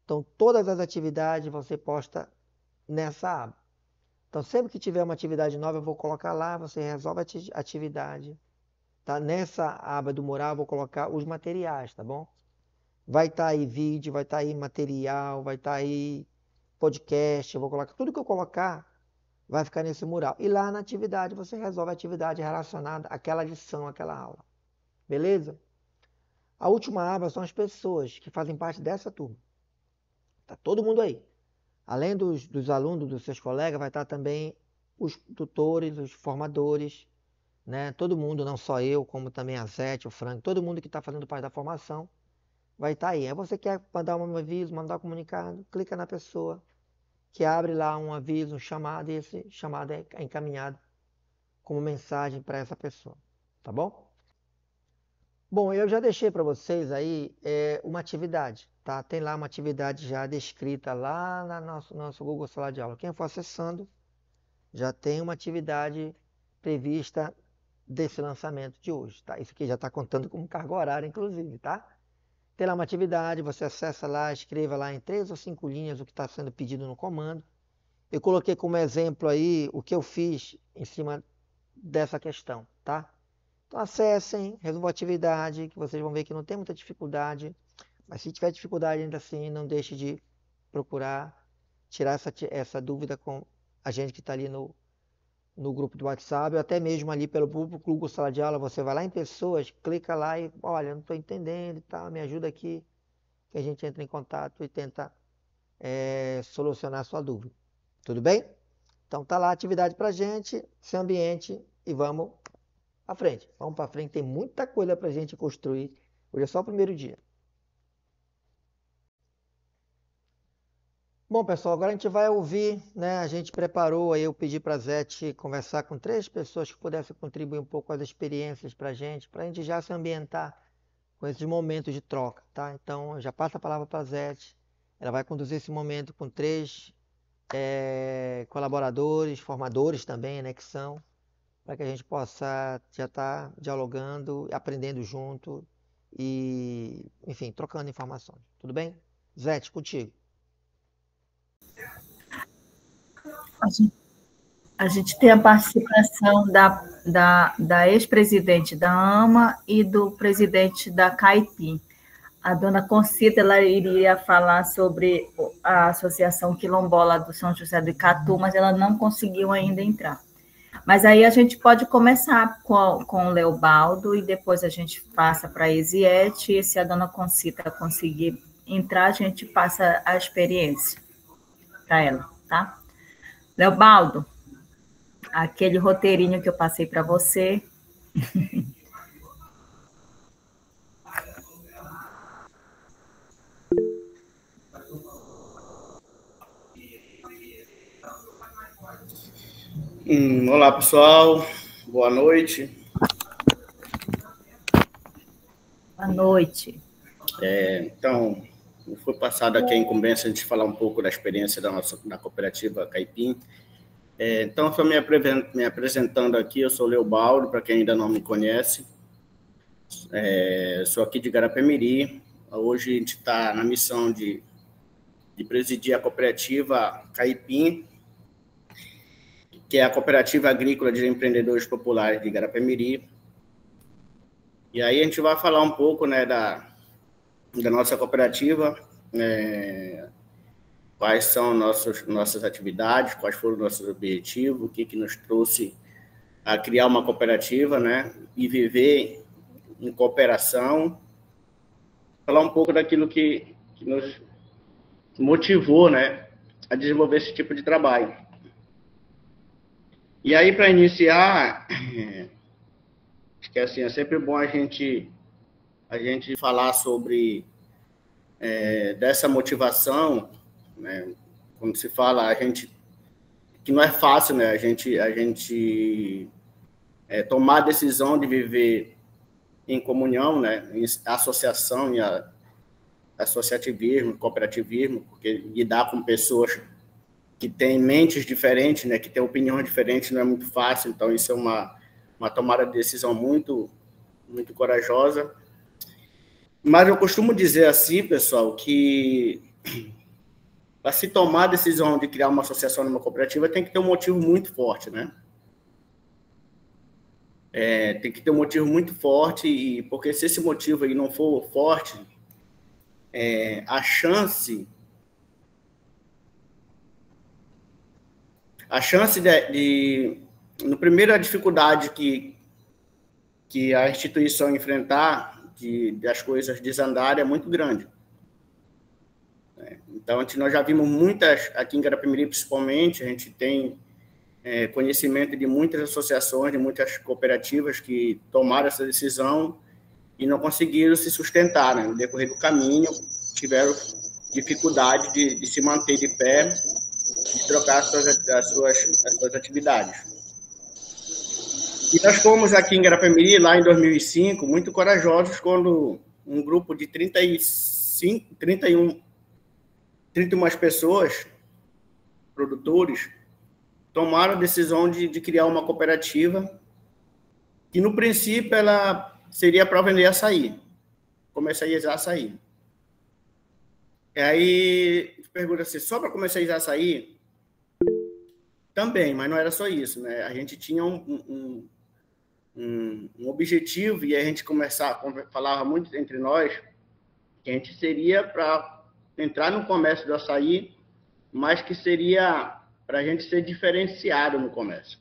Então, todas as atividades você posta nessa aba. Então, sempre que tiver uma atividade nova, eu vou colocar lá, você resolve a atividade. Tá? Nessa aba do mural, eu vou colocar os materiais, tá bom? Vai estar aí vídeo, vai estar aí material, vai estar aí podcast, eu vou colocar tudo que eu colocar, vai ficar nesse mural. E lá na atividade, você resolve a atividade relacionada àquela lição, àquela aula. Beleza? A última aba são as pessoas que fazem parte dessa turma. Tá todo mundo aí. Além dos alunos, dos seus colegas, vai estar também os tutores, os formadores, né? Todo mundo, não só eu, como também a Zete, o Frank, todo mundo que está fazendo parte da formação vai estar aí. Aí você quer mandar um aviso, mandar um comunicado, clica na pessoa que abre lá um aviso, um chamado, e esse chamado é encaminhado como mensagem para essa pessoa. Tá bom? Bom, eu já deixei para vocês aí uma atividade, tá? Tem lá uma atividade já descrita lá no nosso Google Sala de Aula. Quem for acessando, já tem uma atividade prevista desse lançamento de hoje, tá? Isso aqui já está contando como carga horária, inclusive, tá? Tem lá uma atividade, você acessa lá, escreva lá em 3 ou 5 linhas o que está sendo pedido no comando. Eu coloquei como exemplo aí o que eu fiz em cima dessa questão, tá? Então acessem, resolvam a atividade, que vocês vão ver que não tem muita dificuldade, mas se tiver dificuldade ainda assim, não deixe de procurar tirar essa dúvida com a gente que está ali no grupo do WhatsApp, ou até mesmo ali pelo Google Sala de Aula, você vai lá em pessoas, clica lá e, olha, não estou entendendo e tal, me ajuda aqui, que a gente entra em contato e tenta solucionar a sua dúvida. Tudo bem? Então tá lá a atividade pra gente, seu ambiente, e vamos à frente. Vamos para frente, tem muita coisa pra gente construir. Hoje é só o primeiro dia. Bom, pessoal, agora a gente vai ouvir, né? A gente preparou aí, eu pedi para a Zete conversar com 3 pessoas que pudessem contribuir um pouco com as experiências para a gente já se ambientar com esses momentos de troca, tá? Então, já passa a palavra para a Zete, ela vai conduzir esse momento com 3 colaboradores, formadores também, né, que são, para que a gente possa já estar dialogando, aprendendo junto e, enfim, trocando informações. Tudo bem? Zete, contigo. A gente tem a participação da ex-presidente da AMA e do presidente da CAIPIM. A dona Concita, ela iria falar sobre a Associação Quilombola do São José do Icatu, mas ela não conseguiu ainda entrar. Mas aí a gente pode começar com o Leobaldo e depois a gente passa para a Eziete, e se a dona Concita conseguir entrar, a gente passa a experiência para ela, tá? Leobaldo, aquele roteirinho que eu passei para você. Olá, pessoal. Boa noite. Boa noite. Então, foi passada aqui a incumbência de falar um pouco da experiência da cooperativa CAIPIM. Então, estou me apresentando aqui, eu sou Leobaldo, para quem ainda não me conhece. Sou aqui de Garapé-Miri. Hoje a gente está na missão de presidir a cooperativa CAIPIM, que é a Cooperativa Agrícola de Empreendedores Populares de Garapé-Miri. E aí a gente vai falar um pouco, né, da nossa cooperativa, quais são nossas atividades, quais foram nossos objetivos, o que nos trouxe a criar uma cooperativa, né, e viver em cooperação. Falar um pouco daquilo que nos motivou, né, a desenvolver esse tipo de trabalho. E aí, para iniciar, acho que assim, é sempre bom a gente falar sobre dessa motivação, né? Quando se fala, que não é fácil, né? A gente tomar a decisão de viver em comunhão, né? Em associação, em associativismo, cooperativismo, porque lidar com pessoas que têm mentes diferentes, né? Que têm opiniões diferentes, não é muito fácil. Então, isso é uma tomada de decisão muito, muito corajosa. Mas eu costumo dizer assim, pessoal, que para se tomar a decisão de criar uma associação numa cooperativa, tem que ter um motivo muito forte, né? Tem que ter um motivo muito forte, porque se esse motivo aí não for forte, a chance de no primeiro, a dificuldade que a instituição enfrentar, das coisas desandarem, é muito grande. Então, nós já vimos muitas, aqui em Garapé-Miri principalmente, a gente tem conhecimento de muitas associações, de muitas cooperativas que tomaram essa decisão e não conseguiram se sustentar, né? No decorrer do caminho, tiveram dificuldade de se manter de pé, de trocar as suas atividades. E nós fomos aqui em Garapé-Miri, lá em 2005, muito corajosos, quando um grupo de 31 pessoas, produtores, tomaram a decisão de criar uma cooperativa que no princípio ela seria para vender açaí, comercializar açaí. E aí, pergunta assim, só para comercializar açaí? Também, mas não era só isso, né? A gente tinha um objetivo, e a gente falava muito entre nós, que a gente seria para entrar no comércio do açaí, mas que seria para a gente ser diferenciado no comércio.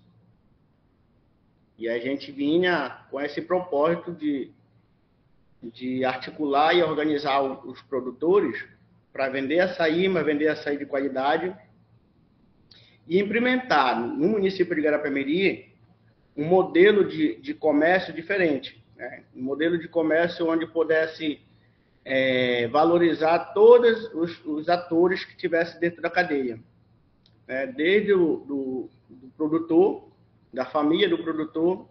E a gente vinha com esse propósito de articular e organizar os produtores para vender açaí, mas vender açaí de qualidade, e implementar no município de Garapé-Miri um modelo de comércio diferente, né? Um modelo de comércio onde pudesse valorizar todos os atores que tivessem dentro da cadeia, né? Desde do produtor, da família do produtor,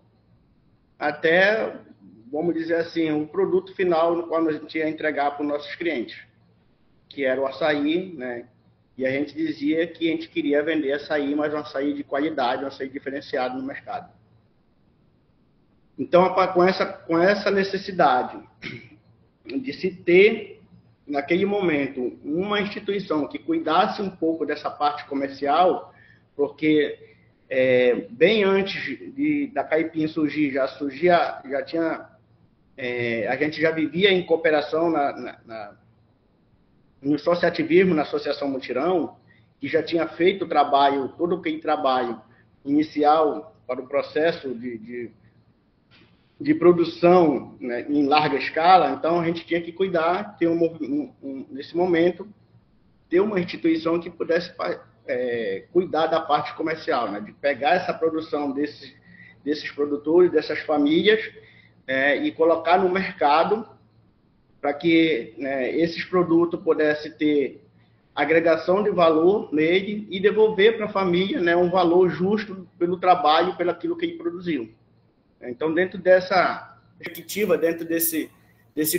até, vamos dizer assim, o produto final no qual a gente ia entregar para os nossos clientes, que era o açaí, né? E a gente dizia que a gente queria vender açaí, mas um açaí de qualidade, um açaí diferenciado no mercado. Então, com essa necessidade de se ter, naquele momento, uma instituição que cuidasse um pouco dessa parte comercial, porque bem antes da Caipim surgir, já tinha, a gente já vivia em cooperação no associativismo, na Associação Mutirão, que já tinha feito o trabalho, todo aquele trabalho inicial para o processo de produção, né, em larga escala. Então, a gente tinha que cuidar, ter nesse momento, ter uma instituição que pudesse cuidar da parte comercial, né, de pegar essa produção desses produtores, dessas famílias, e colocar no mercado, para que, né, esses produtos pudessem ter agregação de valor nele e devolver para a família, né, um valor justo pelo trabalho, pelo aquilo que ele produziu. Então, dentro dessa perspectiva, dentro desse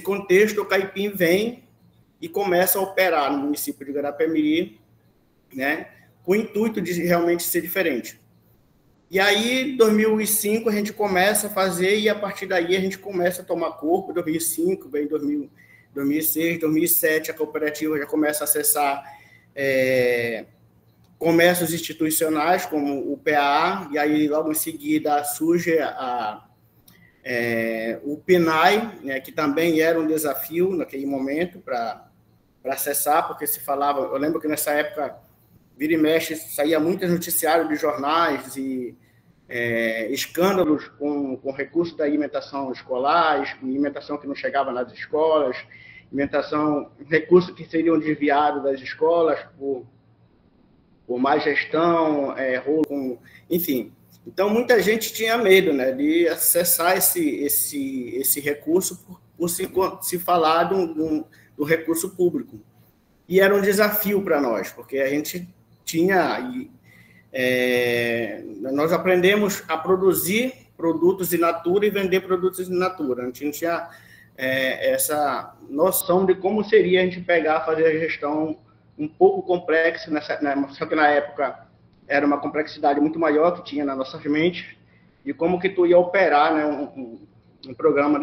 contexto, o Caipim vem e começa a operar no município de Garapé-Miri, né, com o intuito de realmente ser diferente. E aí, em 2005, a gente começa a fazer, e a partir daí a gente começa a tomar corpo. 2005, vem 2006, 2007, a cooperativa já começa a acessar comércios institucionais, como o PA, e aí logo em seguida surge o PNAE, né, que também era um desafio naquele momento para acessar, porque se falava, eu lembro que nessa época, vira e mexe, saía muito noticiário de jornais e escândalos com recurso da alimentação escolar, alimentação que não chegava nas escolas, recursos que seriam desviados das escolas por má gestão, enfim. Então, muita gente tinha medo, né, de acessar esse recurso por se falar do recurso público. E era um desafio para nós, porque a gente nós aprendemos a produzir produtos in natura e vender produtos in natura. A gente não tinha essa noção de como seria a gente fazer a gestão um pouco complexa, só que na época era uma complexidade muito maior que tinha nas nossas mentes, e como que tu ia operar, né, um programa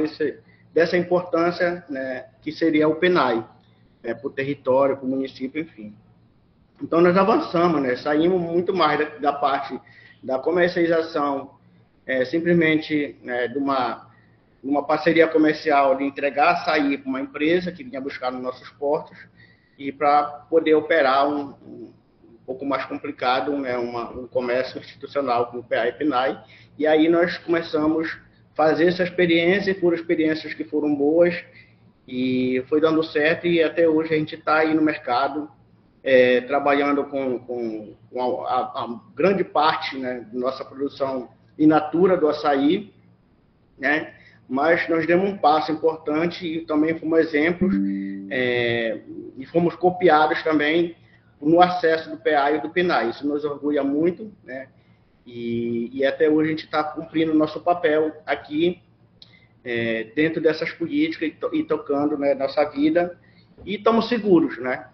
dessa importância, né, que seria o PNAE, né, para o território, para o município, enfim. Então, nós avançamos, né, saímos muito mais da parte da comercialização, simplesmente, né, de uma parceria comercial de entregar açaí para uma empresa que vinha buscar nos nossos portos, e para poder operar um pouco mais complicado, né, um comércio institucional com o PA e PNAE. E aí nós começamos a fazer essa experiência, e foram experiências que foram boas, e foi dando certo, e até hoje a gente está aí no mercado, trabalhando com a grande parte, né, da nossa produção in natura do açaí, né? Mas nós demos um passo importante e também fomos exemplos, e fomos copiados também no acesso do PA e do PNAE. Isso nos orgulha muito, né? E até hoje a gente está cumprindo o nosso papel aqui, dentro dessas políticas e tocando, né, nossa vida, e estamos seguros, né?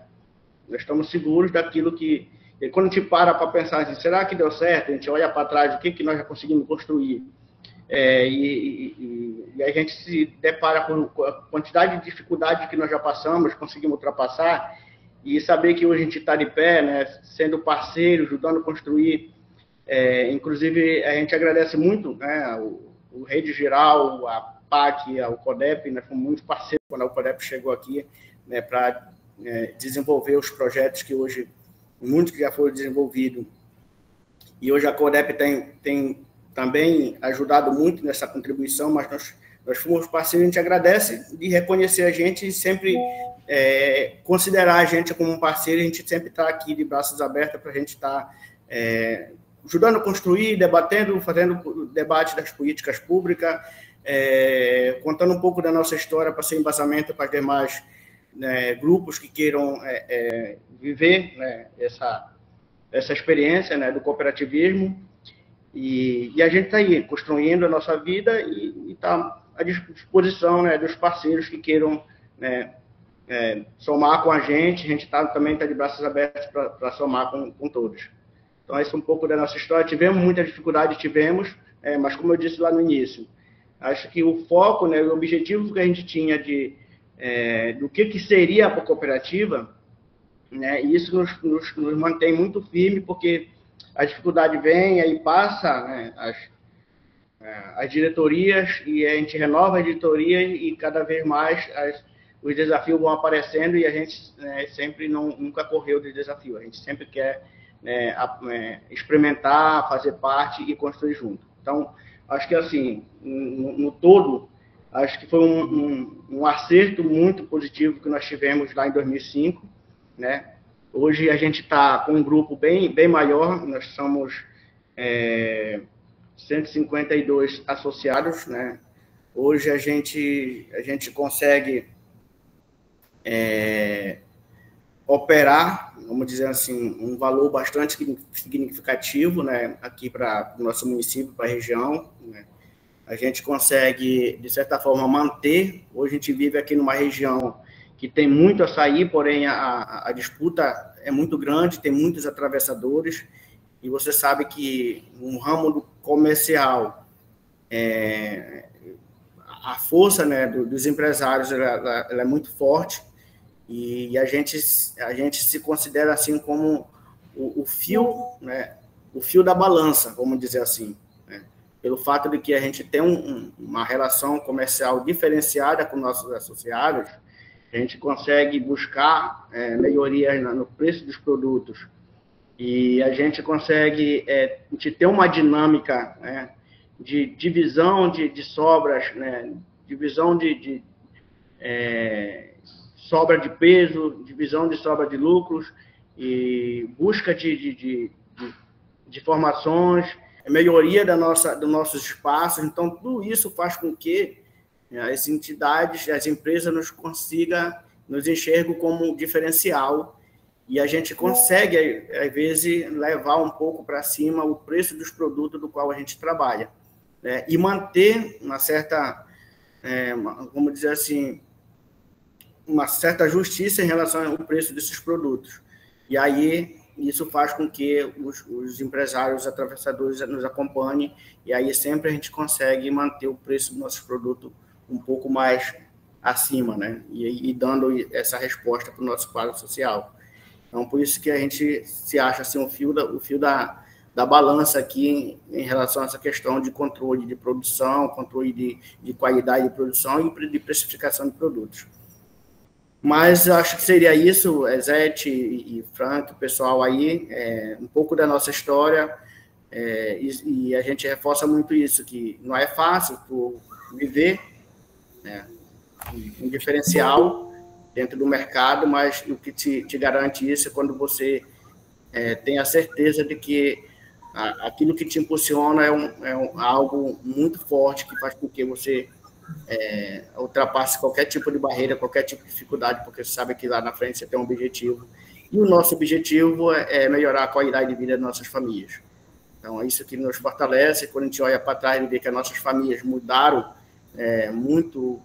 Nós estamos seguros daquilo que, quando a gente para pensar assim, será que deu certo? A gente olha para trás, o que nós já conseguimos construir? e a gente se depara com a quantidade de dificuldades que nós já passamos, conseguimos ultrapassar, e saber que hoje a gente está de pé, né, sendo parceiro, ajudando a construir. Inclusive, a gente agradece muito, né, o Rede Geral, a PAC, o CODEP, nós fomos muito parceiros quando o CODEP chegou aqui, né, para desenvolver os projetos que hoje, muitos que já foram desenvolvidos. E hoje a CODEP tem também ajudado muito nessa contribuição, mas nós fomos parceiros, a gente agradece de reconhecer a gente e sempre considerar a gente como um parceiro, a gente sempre está aqui de braços abertos para a gente estar ajudando a construir, debatendo, fazendo debate das políticas públicas, contando um pouco da nossa história para ser embasamento para os demais grupos que queiram viver, né, essa experiência, né, do cooperativismo. E a gente está aí, construindo a nossa vida e está à disposição, né, dos parceiros que queiram, né, somar com a gente também está de braços abertos para somar com todos. Então, esse é um pouco da nossa história. Tivemos muita dificuldade, mas como eu disse lá no início, acho que o foco, né, o objetivo que a gente tinha do que seria a cooperativa, né, e isso nos mantém muito firme, porque a dificuldade vem, aí passa, né, as diretorias, e a gente renova as diretorias, e cada vez mais os desafios vão aparecendo, e a gente, né, sempre nunca correu de desafio. A gente sempre quer, né, experimentar, fazer parte e construir junto. Então, acho que assim, no todo, acho que foi um acerto muito positivo que nós tivemos lá em 2005, né? Hoje a gente está com um grupo bem maior, nós somos 152 associados, né? Hoje a gente consegue operar, vamos dizer assim, um valor bastante significativo, né, aqui para o nosso município, para a região, né? A gente consegue, de certa forma, manter. Hoje a gente vive aqui numa região que tem muito açaí, porém a disputa é muito grande, tem muitos atravessadores, e você sabe que no ramo do comercial, a força, né, dos empresários ela é muito forte, e a gente se considera assim como o fio, né, o fio da balança, vamos dizer assim, né, pelo fato de que a gente tem uma relação comercial diferenciada com nossos associados. A gente consegue buscar melhorias no preço dos produtos, e a gente consegue ter uma dinâmica, né, de divisão de sobras, né, divisão de sobra de peso, divisão de sobra de lucros, e busca de formações, melhoria dos nossos espaços. Então, tudo isso faz com que as entidades, as empresas nos enxergam como diferencial, e a gente consegue, às vezes, levar um pouco para cima o preço dos produtos do qual a gente trabalha, né? E manter uma certa, vamos dizer assim, uma certa justiça em relação ao preço desses produtos. E aí, isso faz com que os empresários, os atravessadores nos acompanhem, e aí sempre a gente consegue manter o preço do nosso produto um pouco mais acima, né? E dando essa resposta para o nosso quadro social. Então, por isso que a gente se acha assim, o fio da balança aqui em relação a essa questão de controle de produção, controle de qualidade de produção e de precificação de produtos. Mas eu acho que seria isso, Zete e Frank, o pessoal aí, um pouco da nossa história, e a gente reforça muito isso, que não é fácil viver, né, um diferencial dentro do mercado, mas o que te garante isso é quando você tem a certeza de que aquilo que te impulsiona é algo muito forte, que faz com que você ultrapasse qualquer tipo de barreira, qualquer tipo de dificuldade, porque você sabe que lá na frente você tem um objetivo. E o nosso objetivo é melhorar a qualidade de vida das nossas famílias. Então, é isso que nos fortalece. Quando a gente olha para trás e vê que as nossas famílias mudaram muito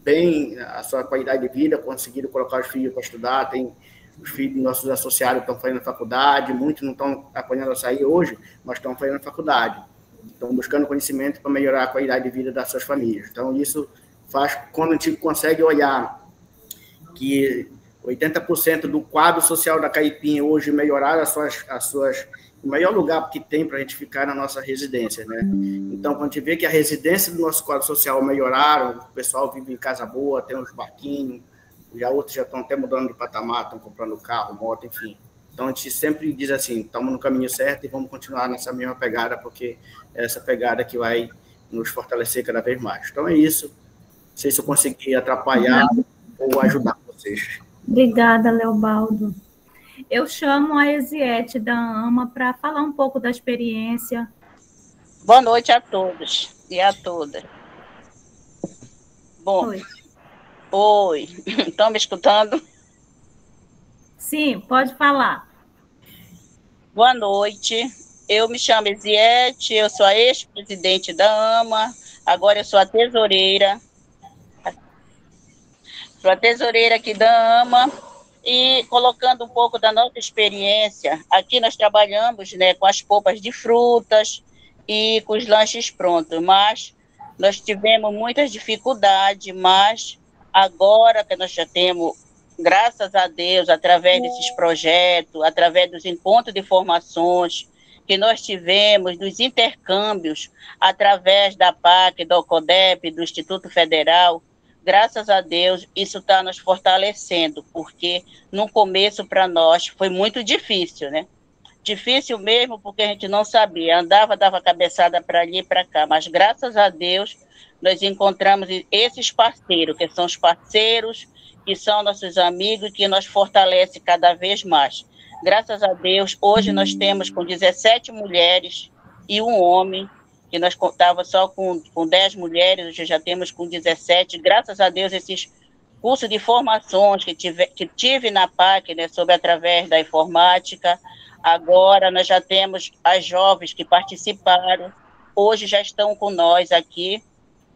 bem a sua qualidade de vida, conseguiram colocar os filhos para estudar, tem os filhos dos nossos associados estão fazendo faculdade, muitos não estão apanhando a sair hoje, mas estão fazendo faculdade. estão buscando conhecimento para melhorar a qualidade de vida das suas famílias. Então, isso faz, quando a gente consegue olhar que 80% do quadro social da Caipinha hoje melhorar o melhor lugar que tem para a gente ficar na nossa residência, né? Então, quando a gente vê que a residência do nosso quadro social melhoraram, o pessoal vive em casa boa, tem uns barquinhos, já outros já estão até mudando de patamar, estão comprando carro, moto, enfim. Então, a gente sempre diz assim, estamos no caminho certo e vamos continuar nessa mesma pegada, porque é essa pegada que vai nos fortalecer cada vez mais. Então, é isso. Não sei se eu consegui atrapalhar ou ajudar vocês. Obrigada, Leobaldo. Eu chamo a Eziete da AMA para falar um pouco da experiência. Boa noite a todos e a todas. Bom, oi. Estão me escutando? Sim, pode falar. Boa noite. Eu me chamo Eziete, eu sou a ex-presidente da AMA, agora eu sou a tesoureira. Sou a tesoureira aqui da AMA. E colocando um pouco da nossa experiência, aqui nós trabalhamos, né, com as polpas de frutas e com os lanches prontos, mas nós tivemos muitas dificuldades, mas agora que nós já temos, graças a Deus, através desses projetos, através dos encontros de formações que nós tivemos, dos intercâmbios, através da PAC, do OCODEP, do Instituto Federal, graças a Deus, isso está nos fortalecendo, porque no começo para nós foi muito difícil, né? Difícil mesmo porque a gente não sabia, andava, dava cabeçada para ali e para cá, mas graças a Deus nós encontramos esses parceiros, que são os parceiros, que são nossos amigos, que nos fortalece cada vez mais. Graças a Deus, hoje nós temos com 17 mulheres e um homem, que nós contávamos só com 10 mulheres, hoje já temos com 17. Graças a Deus, esses cursos de formações que tive na PAC, né, através da informática, agora nós já temos as jovens que participaram, hoje já estão com nós aqui,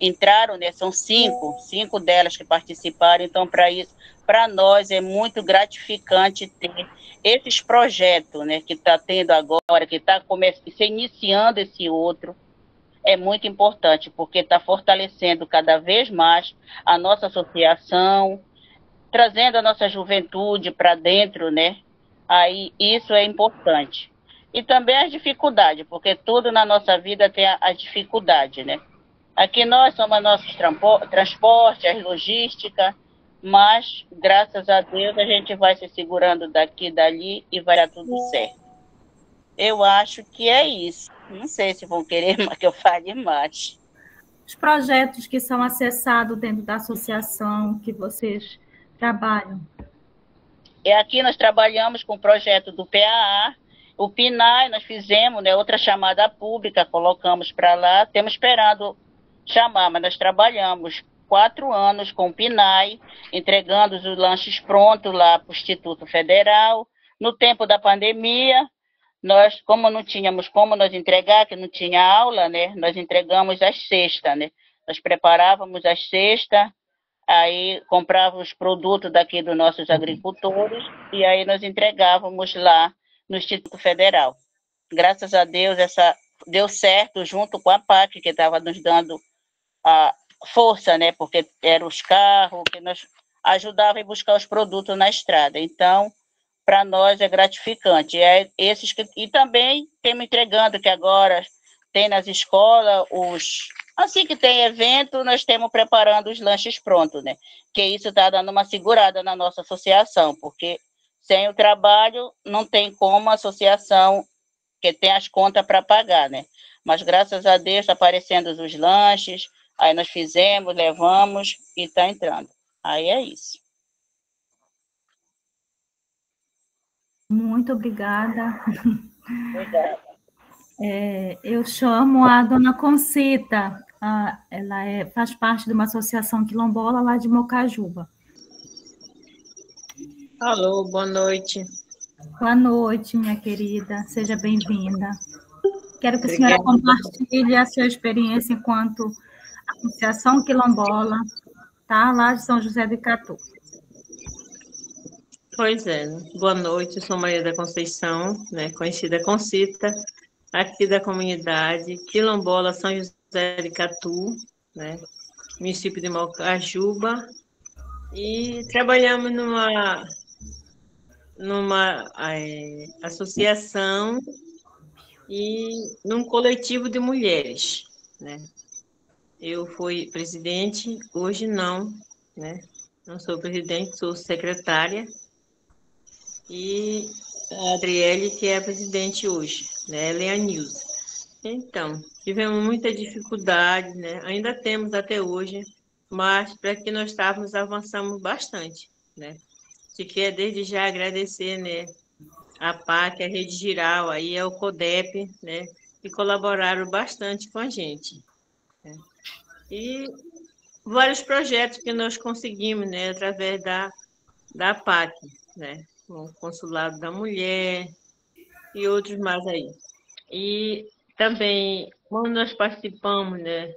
entraram, né, são 5 delas que participaram, então para nós é muito gratificante ter esses projetos, né, que está tendo agora, que está iniciando esse outro, é muito importante, porque está fortalecendo cada vez mais a nossa associação, trazendo a nossa juventude para dentro, né? Aí isso é importante. E também as dificuldades, porque tudo na nossa vida tem a dificuldade, né? Aqui nós somos nossos transporte, a logística, mas, graças a Deus, a gente vai se segurando daqui e dali e vai dar tudo certo. Eu acho que é isso. Não sei se vão querer que eu fale mais. Os projetos que são acessados dentro da associação que vocês trabalham? Aqui nós trabalhamos com o projeto do PAA, o PNAE nós fizemos, né, outra chamada pública, colocamos para lá, temos esperando chamar, mas nós trabalhamos 4 anos com o PNAE, entregando os lanches prontos lá para o Instituto Federal. No tempo da pandemia, nós, como não tínhamos como nós entregar, que não tinha aula, né, nós entregamos às sextas, né? Nós preparávamos às sextas, aí comprávamos os produtos daqui dos nossos agricultores e aí nós entregávamos lá no Instituto Federal. Graças a Deus, deu certo junto com a PAC, que estava nos dando a força, né, porque eram os carros que nos ajudavam a buscar os produtos na estrada. Então, para nós é gratificante. E também temos entregando, que agora tem nas escolas, assim que tem evento, nós temos preparando os lanches prontos, né? Que isso está dando uma segurada na nossa associação, porque sem o trabalho não tem como a associação, que tem as contas para pagar, né? Mas graças a Deus está aparecendo os lanches, aí nós fizemos, levamos e está entrando. Aí é isso. Muito obrigada. Obrigada. Eu chamo a dona Concita, ela faz parte de uma associação quilombola lá de Mocajuba. Alô, boa noite. Boa noite, minha querida, seja bem-vinda. Quero que a senhora compartilhe a sua experiência enquanto associação quilombola, tá? Lá de São José do Icatu. Pois é, boa noite, eu sou Maria da Conceição, né, conhecida Concita, aqui da comunidade quilombola São José de Catu, né? Município de Mocajuba, e trabalhamos numa associação e num coletivo de mulheres, né? Eu fui presidente, hoje não, né? Não sou presidente, sou secretária, e a Adriele, que é a presidente hoje, né? Ela é a Nilza. Então, tivemos muita dificuldade, né? Ainda temos até hoje, mas para que nós estávamos, avançamos bastante, né? Se quer desde já agradecer, né, a PAC, a Rede Giral, aí é o CODEP, né, que colaboraram bastante com a gente, né? E vários projetos que nós conseguimos, né, através da PAC, né, o Consulado da Mulher e outros mais aí. E também, quando nós participamos, né,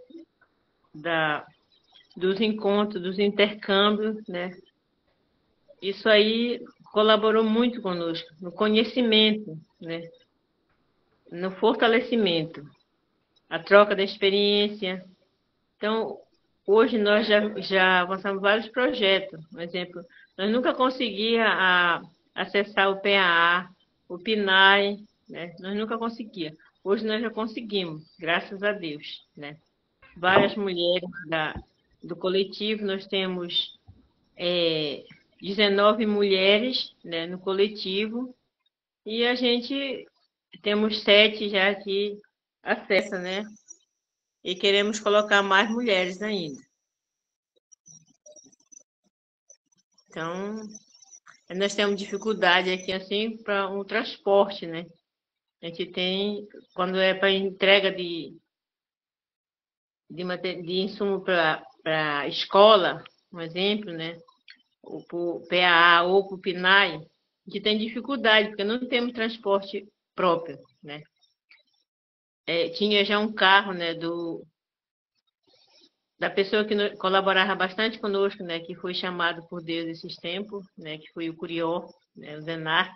dos encontros, dos intercâmbios, né, isso aí colaborou muito conosco, no conhecimento, né, no fortalecimento, a troca da experiência. Então, hoje nós já avançamos vários projetos. Por exemplo, nós nunca conseguíamos acessar o PAA, o PNAE, né? Nós nunca conseguíamos. Hoje nós já conseguimos, graças a Deus, né? Várias mulheres do coletivo, nós temos 19 mulheres, né, no coletivo, e a gente temos 7 já que acessa, né? E queremos colocar mais mulheres ainda. Então, nós temos dificuldade aqui, assim, para o transporte, né? A gente tem, quando é para entrega de insumo para a escola, um exemplo, né? Ou para o PAA ou para o PNAE, a gente tem dificuldade, porque não temos transporte próprio, né? Tinha já um carro, né, da pessoa que colaborava bastante conosco, né, que foi chamado por Deus esses tempos, né, que foi o Curió, né, o Zenar,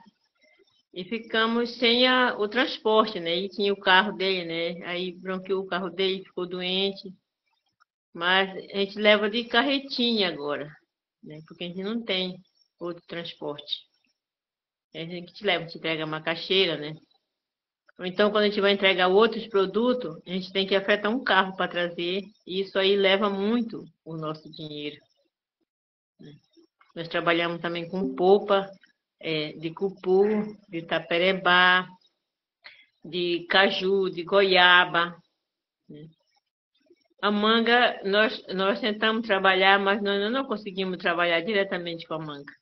e ficamos sem o transporte, né, e tinha o carro dele, né, aí bronqueou o carro dele, ficou doente, mas a gente leva de carretinha agora, né, porque a gente não tem outro transporte. A gente leva, a gente entrega macaxeira, né. Ou então, quando a gente vai entregar outros produtos, a gente tem que afetar um carro para trazer, e isso aí leva muito o nosso dinheiro. Nós trabalhamos também com polpa de cupu, de taperebá, de caju, de goiaba. A manga, nós tentamos trabalhar, mas nós não conseguimos trabalhar diretamente com a manga.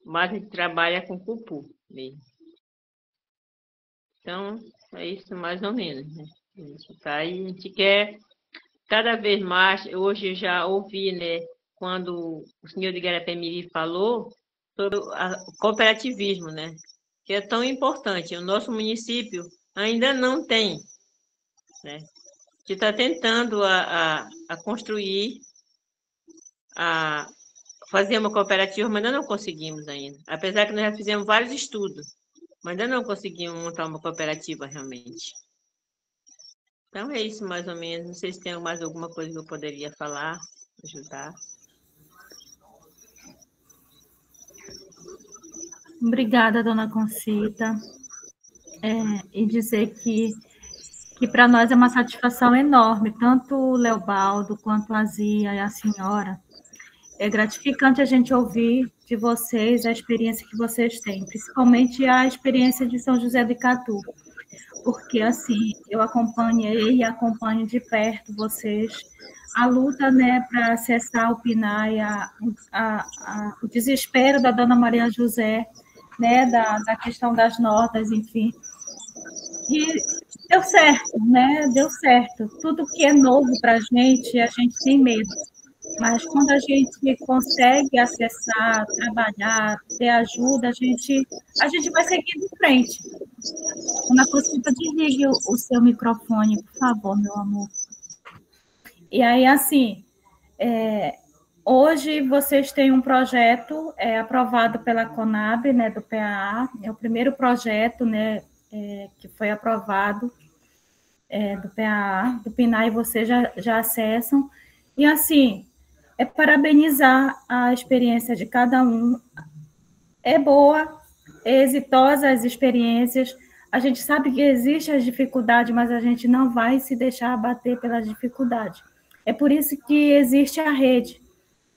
Mas a gente trabalha com cupu mesmo. Então, é isso mais ou menos, né? A gente tá aí, a gente quer cada vez mais. Hoje eu já ouvi, né, quando o senhor de Garapé-Miri falou sobre o cooperativismo, né, que é tão importante. O nosso município ainda não tem, né? A gente está tentando a construir, a fazer uma cooperativa, mas ainda não conseguimos ainda. Apesar que nós já fizemos vários estudos, mas ainda não conseguimos montar uma cooperativa realmente. Então é isso mais ou menos. Não sei se tem mais alguma coisa que eu poderia falar, ajudar. Obrigada, dona Concita. E dizer que para nós é uma satisfação enorme, tanto o Leobaldo quanto a Zia e a senhora. É gratificante a gente ouvir de vocês a experiência que vocês têm, principalmente a experiência de São José de Catu, porque, assim, eu acompanhei e acompanho de perto vocês, a luta, né, para acessar o PNAE, o desespero da dona Maria José, né, da questão das notas, enfim. E deu certo, né? Deu certo. Tudo que é novo para a gente tem medo. Mas quando a gente consegue acessar, trabalhar, ter ajuda, a gente vai seguindo em frente. Dona Concita, desligue o seu microfone, por favor, meu amor. E aí, assim, hoje vocês têm um projeto aprovado pela Conab, né, do PAA, é o primeiro projeto, né, que foi aprovado do PAA, do PNAE, vocês já acessam. E, assim, parabenizar a experiência de cada um. É boa, é exitosa as experiências. A gente sabe que existem as dificuldades, mas a gente não vai se deixar abater pelas dificuldades. É por isso que existe a rede,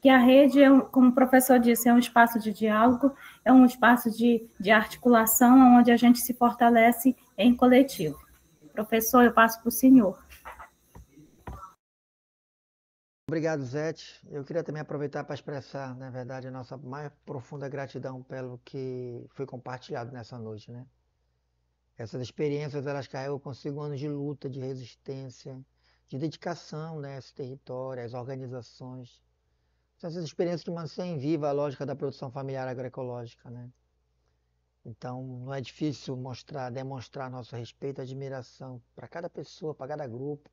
que a rede, como o professor disse, é um espaço de diálogo, é um espaço de articulação, onde a gente se fortalece em coletivo. Professor, eu passo para o senhor. Obrigado, Zete. Eu queria também aproveitar para expressar, na verdade, a nossa mais profunda gratidão pelo que foi compartilhado nessa noite, né? Essas experiências, elas carregam consigo anos de luta, de resistência, de dedicação, né, a esse território, às organizações. São essas experiências que mantêm viva a lógica da produção familiar agroecológica, né? Então, não é difícil demonstrar nosso respeito e admiração para cada pessoa, para cada grupo,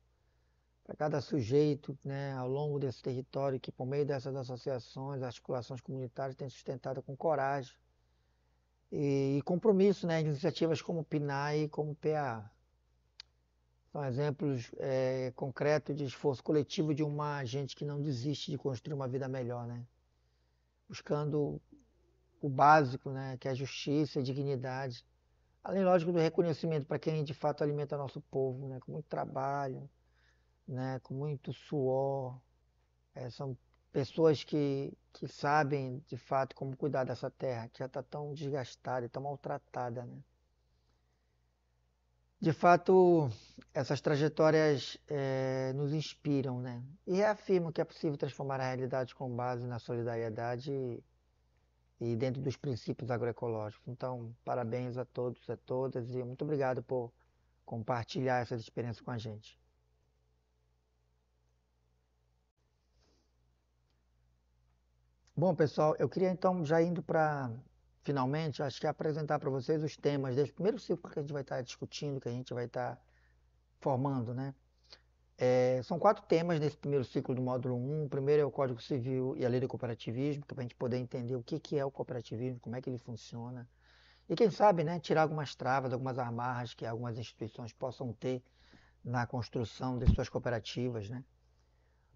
para cada sujeito, né, ao longo desse território que, por meio dessas associações, articulações comunitárias, tem sustentado com coragem e compromisso, né, iniciativas como o PNAE e como o PAA. São exemplos concretos de esforço coletivo de uma gente que não desiste de construir uma vida melhor, né? Buscando o básico, né, que é a justiça e a dignidade. Além, lógico, do reconhecimento para quem de fato alimenta nosso povo, né, com muito trabalho, né, com muito suor. São pessoas que sabem de fato como cuidar dessa terra, que já está tão desgastada e tão maltratada, né? De fato, essas trajetórias nos inspiram, né? E reafirmam que é possível transformar a realidade com base na solidariedade e dentro dos princípios agroecológicos. Então, parabéns a todos, a todas, e muito obrigado por compartilhar essas experiências com a gente. Bom, pessoal, eu queria então, já indo para, finalmente, acho que apresentar para vocês os temas desse primeiro ciclo que a gente vai estar discutindo, que a gente vai estar formando, né? São 4 temas nesse primeiro ciclo do módulo 1. O primeiro é o Código Civil e a Lei do Cooperativismo, que é para a gente poder entender o que é o cooperativismo, como é que ele funciona. E quem sabe, né, tirar algumas travas, algumas amarras que algumas instituições possam ter na construção de suas cooperativas, né?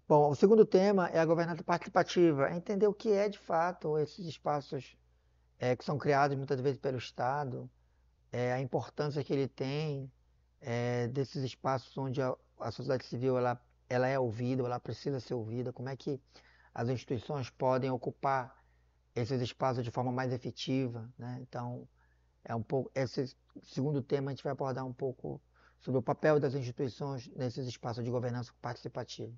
Bom, o segundo tema é a governança participativa, é entender o que é de fato esses espaços que são criados muitas vezes pelo Estado, a importância que ele tem desses espaços onde a sociedade civil ela é ouvida, ela precisa ser ouvida, como é que as instituições podem ocupar esses espaços de forma mais efetiva, né? Então, esse segundo tema a gente vai abordar um pouco sobre o papel das instituições nesses espaços de governança participativa.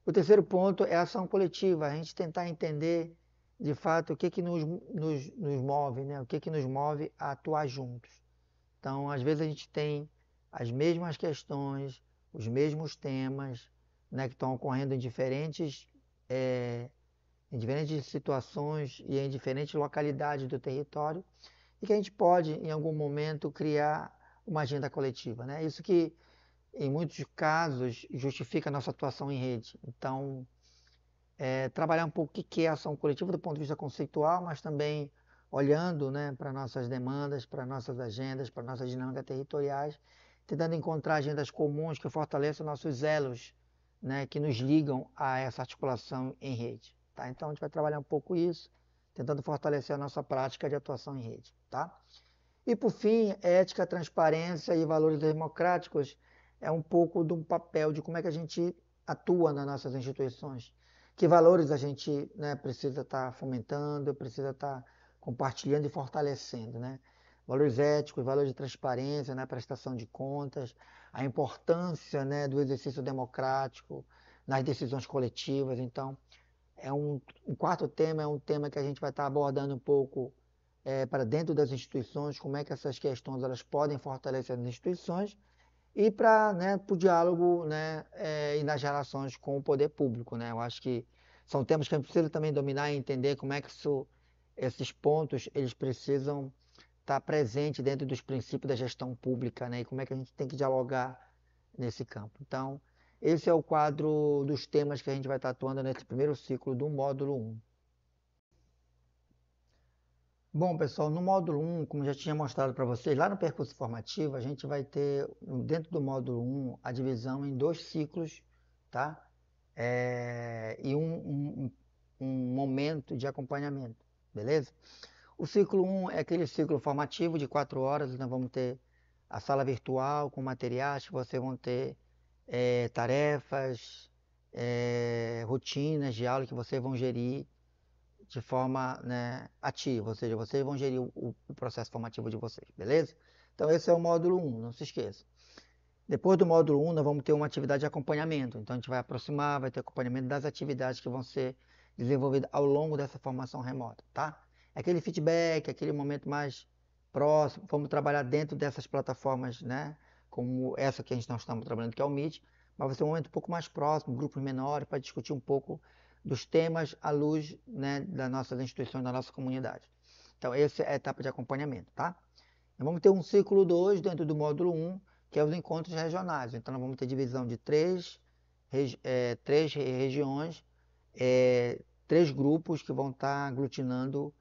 O terceiro ponto é a ação coletiva, a gente tentar entender de fato o que nos move, né? O que nos move a atuar juntos. Então, às vezes a gente tem as mesmas questões, os mesmos temas, né, que estão ocorrendo em diferentes situações e em diferentes localidades do território, e que a gente pode, em algum momento, criar uma agenda coletiva, né? Isso que, em muitos casos, justifica a nossa atuação em rede. Então, trabalhar um pouco o que é ação coletiva do ponto de vista conceitual, mas também olhando, né, para nossas demandas, para nossas agendas, para nossas dinâmicas territoriais, tentando encontrar agendas comuns que fortaleçam nossos elos, né, que nos ligam a essa articulação em rede. Tá? Então, a gente vai trabalhar um pouco isso, tentando fortalecer a nossa prática de atuação em rede. Tá? E, por fim, ética, transparência e valores democráticos é um pouco do papel de como é que a gente atua nas nossas instituições. Que valores a gente, né, precisa estar fomentando, precisa estar compartilhando e fortalecendo, né? Valores éticos, valores de transparência, né, prestação de contas, a importância, né, do exercício democrático nas decisões coletivas. Então, um quarto tema é um tema que a gente vai estar abordando um pouco para dentro das instituições, como é que essas questões elas podem fortalecer as instituições e para, né, o diálogo, né, e nas relações com o poder público, né? Eu acho que são temas que a gente precisa também dominar e entender como é que esses pontos eles precisam estar presentes dentro dos princípios da gestão pública, né? E como é que a gente tem que dialogar nesse campo. Então, esse é o quadro dos temas que a gente vai estar atuando nesse primeiro ciclo do módulo 1. Bom, pessoal, no módulo 1, como já tinha mostrado para vocês, lá no percurso formativo, a gente vai ter, dentro do módulo 1, a divisão em 2 ciclos, tá? E um momento de acompanhamento, beleza? O ciclo 1 é aquele ciclo formativo de 4 horas, nós vamos ter a sala virtual com materiais, que vocês vão ter tarefas, rotinas de aula que vocês vão gerir de forma, né, ativa, ou seja, vocês vão gerir o processo formativo de vocês, beleza? Então esse é o módulo 1, não se esqueça. Depois do módulo 1, nós vamos ter uma atividade de acompanhamento, então a gente vai aproximar, vai ter acompanhamento das atividades que vão ser desenvolvidas ao longo dessa formação remota, tá? Aquele feedback, aquele momento mais próximo, vamos trabalhar dentro dessas plataformas, né, como essa que nós estamos trabalhando, que é o Meet, mas vai ser um momento um pouco mais próximo, grupos menores, para discutir um pouco dos temas à luz, né, das nossas instituições, da nossa comunidade. Então, essa é a etapa de acompanhamento, tá? Nós vamos ter um ciclo 2 dentro do módulo 1, que é os encontros regionais. Então, nós vamos ter divisão de três regiões, 3 grupos que vão estar aglutinando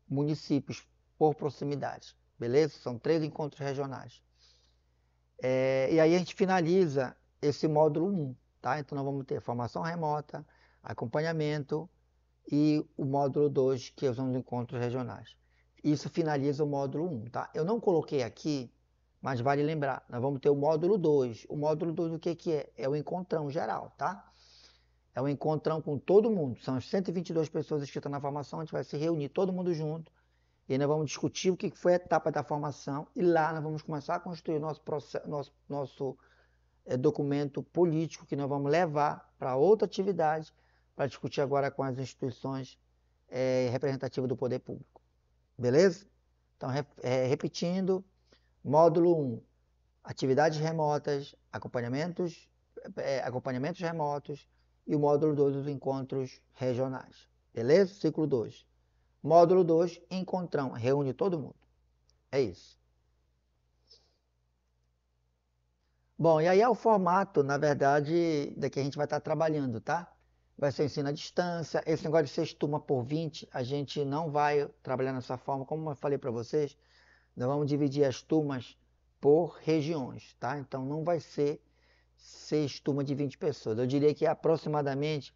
municípios por proximidade, beleza? São 3 encontros regionais. E aí a gente finaliza esse módulo 1, tá? Então, nós vamos ter formação remota, acompanhamento e o módulo 2, que são os encontros regionais. Isso finaliza o módulo 1, tá? Eu não coloquei aqui, mas vale lembrar, nós vamos ter o módulo 2. O módulo 2 o que é? É o encontrão geral, tá? É um encontrão com todo mundo. São as 122 pessoas inscritas na formação, a gente vai se reunir todo mundo junto e nós vamos discutir o que foi a etapa da formação e lá nós vamos começar a construir nosso documento político que nós vamos levar para outra atividade para discutir agora com as instituições representativas do poder público. Beleza? Então, repetindo, módulo 1, atividades remotas, acompanhamentos remotos e o módulo 2, os encontros regionais. Beleza? Ciclo 2. Módulo 2, encontrão, reúne todo mundo. É isso. Bom, e aí é o formato, na verdade, da que a gente vai estar trabalhando, tá? Vai ser ensino à distância. Esse negócio de 6 turmas por 20, a gente não vai trabalhar dessa forma. Como eu falei para vocês, nós vamos dividir as turmas por regiões, tá? Então, não vai ser 6 turmas de 20 pessoas. Eu diria que aproximadamente,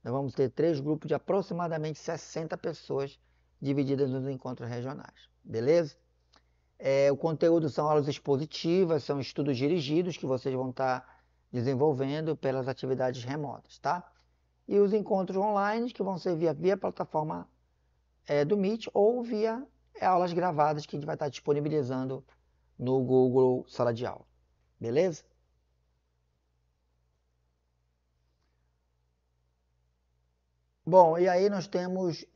nós vamos ter 3 grupos de aproximadamente 60 pessoas divididas nos encontros regionais. Beleza? O conteúdo são aulas expositivas, são estudos dirigidos que vocês vão estar desenvolvendo pelas atividades remotas, tá? E os encontros online que vão ser via plataforma do Meet ou via aulas gravadas que a gente vai estar disponibilizando no Google Sala de Aula. Beleza? Bom, e aí nós temos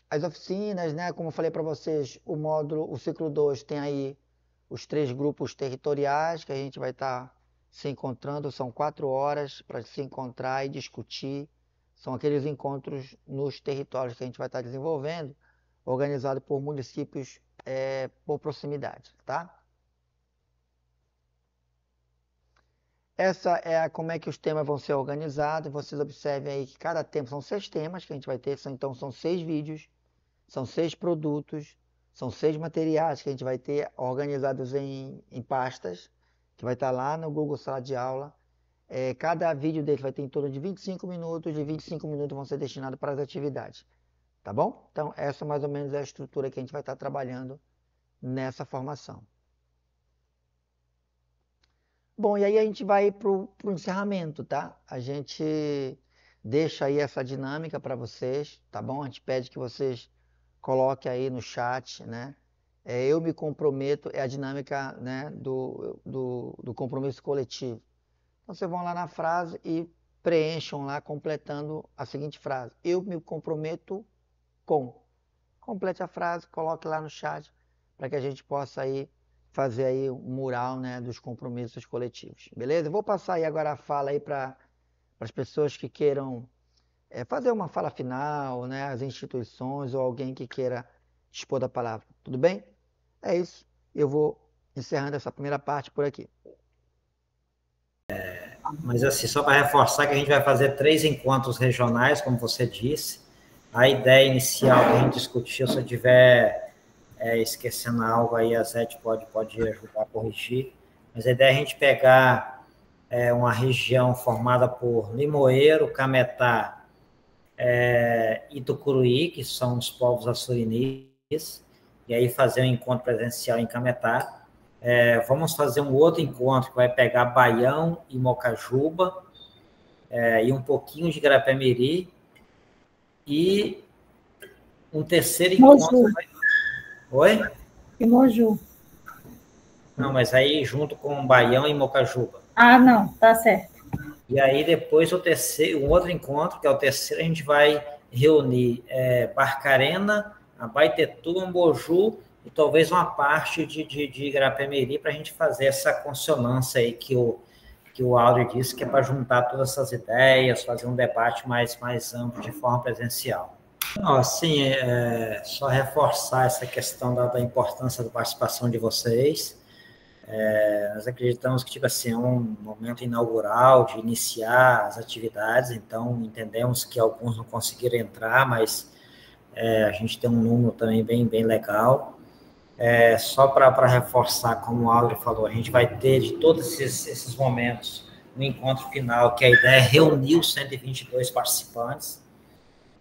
as oficinas, né? Como eu falei para vocês, o ciclo 2 tem aí os 3 grupos territoriais que a gente vai estar se encontrando. São 4 horas para se encontrar e discutir. São aqueles encontros nos territórios que a gente vai estar desenvolvendo, organizado por municípios por proximidade, tá? Essa é como é que os temas vão ser organizados. Vocês observem aí que cada tema, são 6 temas que a gente vai ter, então são 6 vídeos, são 6 produtos, são 6 materiais que a gente vai ter organizados em pastas, que vai estar lá no Google Sala de Aula. Cada vídeo dele vai ter em torno de 25 minutos, e 25 minutos vão ser destinados para as atividades, tá bom? Então essa mais ou menos é a estrutura que a gente vai estar trabalhando nessa formação. Bom, e aí a gente vai para o encerramento, tá? A gente deixa aí essa dinâmica para vocês, tá bom? A gente pede que vocês coloquem aí no chat, né? Eu me comprometo, é a dinâmica, né, do compromisso coletivo. Então vocês vão lá na frase e preencham lá, completando a seguinte frase. Eu me comprometo com. Complete a frase, coloque lá no chat, para que a gente possa aí fazer aí um mural, né, dos compromissos coletivos, beleza? Eu vou passar aí agora a fala aí para as pessoas que queiram fazer uma fala final, né, as instituições ou alguém que queira dispor da palavra, tudo bem? É isso, eu vou encerrando essa primeira parte por aqui. Mas assim, só para reforçar que a gente vai fazer 3 encontros regionais, como você disse, A ideia inicial que a gente discutiu, se eu estiver esquecendo algo aí, a Zete pode ajudar a corrigir, mas a ideia é a gente pegar uma região formada por Limoeiro, Cametá e Tucuruí, que são os povos açorinis, e aí fazer um encontro presencial em Cametá. Vamos fazer um outro encontro que vai pegar Baião e Mocajuba, e um pouquinho de Garapé-Miri, e um terceiro encontro... Oi? E Moju. Não, mas aí junto com Baião e Mocajuba. Ah, não, tá certo. E aí depois um outro encontro, que é o terceiro, a gente vai reunir Barcarena, Abaetetuba, Moju e talvez uma parte de Garapé-Miri para a gente fazer essa consonância aí que o Áureo disse, que é para juntar todas essas ideias, fazer um debate mais amplo de forma presencial. Não, assim, só reforçar essa questão da importância da participação de vocês. Nós acreditamos que, tipo assim, é um momento inaugural de iniciar as atividades, então entendemos que alguns não conseguiram entrar, mas a gente tem um número também bem legal. Só para reforçar, como o Áureo falou, a gente vai ter de todos esses momentos no encontro final, que a ideia é reunir os 122 participantes,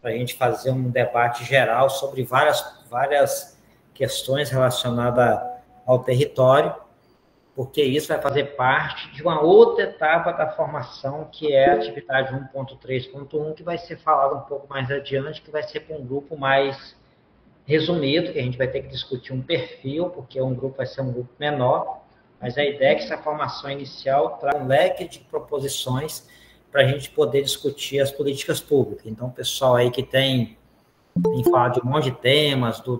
para a gente fazer um debate geral sobre várias questões relacionadas ao território, porque isso vai fazer parte de uma outra etapa da formação, que é a atividade 1.3.1, que vai ser falado um pouco mais adiante, que vai ser para um grupo mais resumido, que a gente vai ter que discutir um perfil, porque um grupo vai ser um grupo menor, mas a ideia é que essa formação inicial traga um leque de proposições para a gente poder discutir as políticas públicas. Então, o pessoal aí que tem falado de um monte de temas, do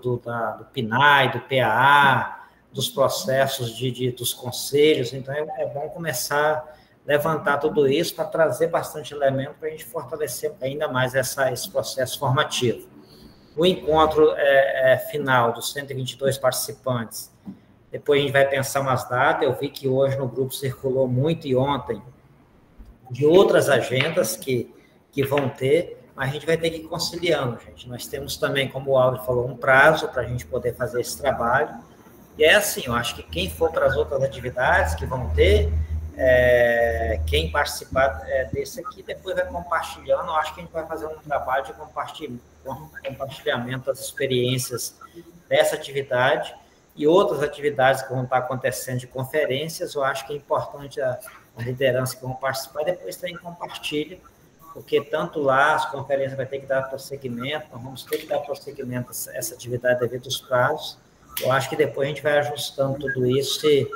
PNAE, do PAA, dos processos dos conselhos, então é bom começar a levantar tudo isso para trazer bastante elemento para a gente fortalecer ainda mais esse processo formativo. O encontro final dos 122 participantes, depois a gente vai pensar umas datas. Eu vi que hoje no grupo circulou muito, e ontem, de outras agendas que vão ter, mas a gente vai ter que ir conciliando, gente. Nós temos também, como o Áureo falou, um prazo para a gente poder fazer esse trabalho. E assim, eu acho que quem for para as outras atividades que vão ter, quem participar desse aqui, depois vai compartilhando. Eu acho que a gente vai fazer um trabalho de compartilhamento das experiências dessa atividade e outras atividades que vão estar acontecendo de conferências. Eu acho que é importante a liderança que vão participar, depois também compartilha, porque tanto lá as conferências vai ter que dar prosseguimento, nós vamos ter que dar prosseguimento a essa atividade devido aos prazos. Eu acho que depois a gente vai ajustando tudo isso e,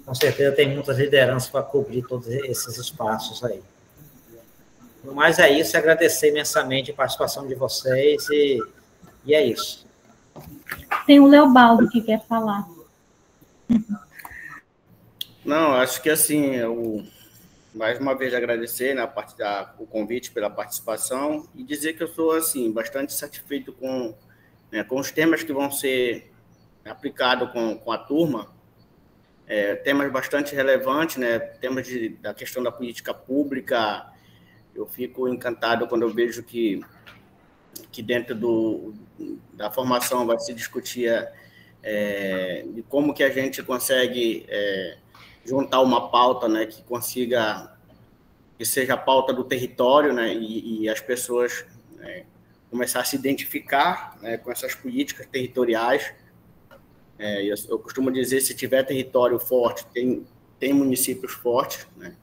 com certeza, tem muitas lideranças para cobrir todos esses espaços aí. Mas é isso, agradecer imensamente a participação de vocês e é isso. Tem o Leobaldo que quer falar. Não, acho que assim, mais uma vez agradecer, né, o convite pela participação e dizer que eu sou assim, bastante satisfeito com os temas que vão ser aplicados com a turma, temas bastante relevantes, né, temas da questão da política pública. Eu fico encantado quando eu vejo que dentro da formação vai se discutir de como que a gente consegue juntar uma pauta, né, que seja a pauta do território, né, e as pessoas começar a se identificar, né, com essas políticas territoriais. Eu costumo dizer, se tiver território forte, tem municípios fortes, né?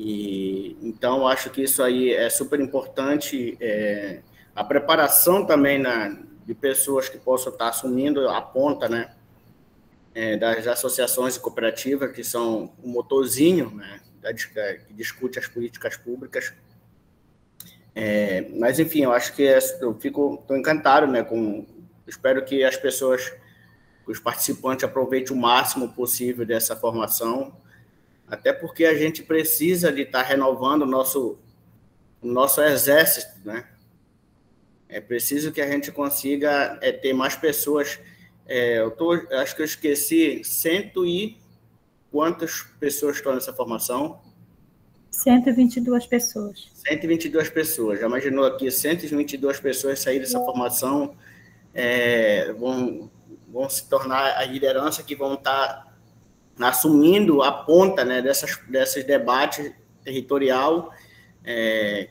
E então acho que isso aí é super importante, a preparação também de pessoas que possam estar assumindo a ponta, né, das associações e cooperativas, que são o motorzinho, né, que discute as políticas públicas. Mas, enfim, eu acho que estou encantado, né, espero que as pessoas, os participantes, aproveitem o máximo possível dessa formação, até porque a gente precisa de estar renovando o nosso exército, né? É preciso que a gente consiga ter mais pessoas. Acho que eu esqueci 100 e quantas pessoas estão nessa formação. 122 pessoas. 122 pessoas. Já imaginou aqui 122 pessoas saírem dessa formação, vão se tornar a liderança que vão estar assumindo a ponta, né, desses debates territorial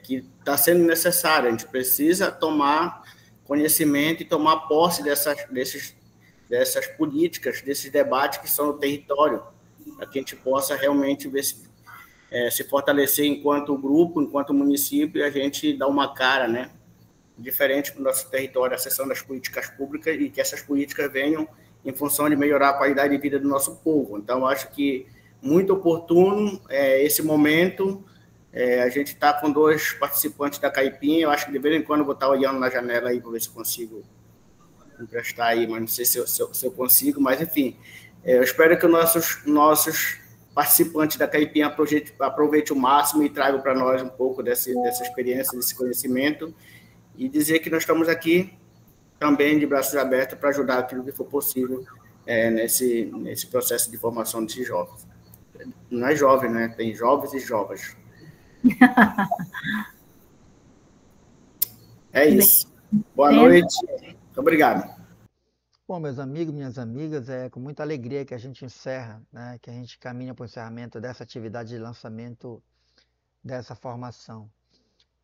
que está sendo necessário. A gente precisa tomar conhecimento e tomar posse dessas políticas, desses debates que são no território, para que a gente possa realmente ver se fortalecer enquanto grupo, enquanto município, e a gente dar uma cara, né, diferente para o nosso território, a seção das políticas públicas, e que essas políticas venham em função de melhorar a qualidade de vida do nosso povo. Então, acho que muito oportuno esse momento. A gente está com 2 participantes da Caipinha, eu acho que de vez em quando eu vou estar olhando na janela aí para ver se eu consigo emprestar aí, mas não sei se eu consigo, mas enfim, eu espero que os nossos participantes da Caipinha aproveite o máximo e tragam para nós um pouco dessa experiência, desse conhecimento, e dizer que nós estamos aqui também de braços abertos para ajudar aquilo que for possível nesse processo de formação desses jovens. Não é jovem, né? Tem jovens e jovens. É isso. Boa noite. Muito obrigado. Bom, meus amigos, minhas amigas, é com muita alegria que a gente encerra, né, que a gente caminha para o encerramento dessa atividade de lançamento dessa formação.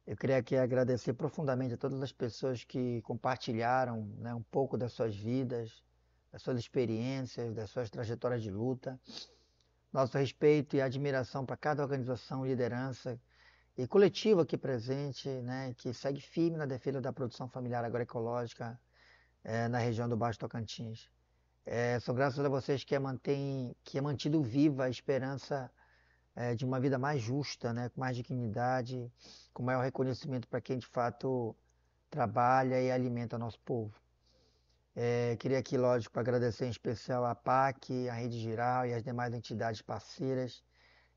Eu queria aqui agradecer profundamente a todas as pessoas que compartilharam, né, um pouco das suas vidas, das suas experiências, das suas trajetórias de luta. Nosso respeito e admiração para cada organização, liderança e coletivo aqui presente, né, que segue firme na defesa da produção familiar agroecológica na região do Baixo Tocantins. São graças a vocês que é mantido viva a esperança de uma vida mais justa, né, com mais dignidade, com maior reconhecimento para quem de fato trabalha e alimenta nosso povo. Queria aqui, lógico, agradecer em especial à PAC, à Rede Giral e às demais entidades parceiras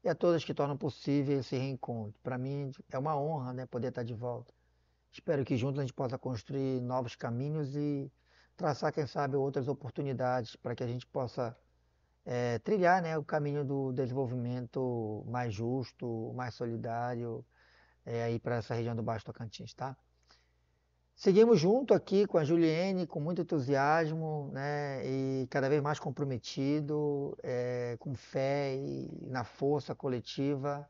e a todas que tornam possível esse reencontro. Para mim é uma honra, né, poder estar de volta. Espero que juntos a gente possa construir novos caminhos e traçar, quem sabe, outras oportunidades para que a gente possa trilhar, né, o caminho do desenvolvimento mais justo, mais solidário aí para essa região do Baixo Tocantins, tá? Seguimos junto aqui com a Juliene, com muito entusiasmo, né, e cada vez mais comprometido, com fé e na força coletiva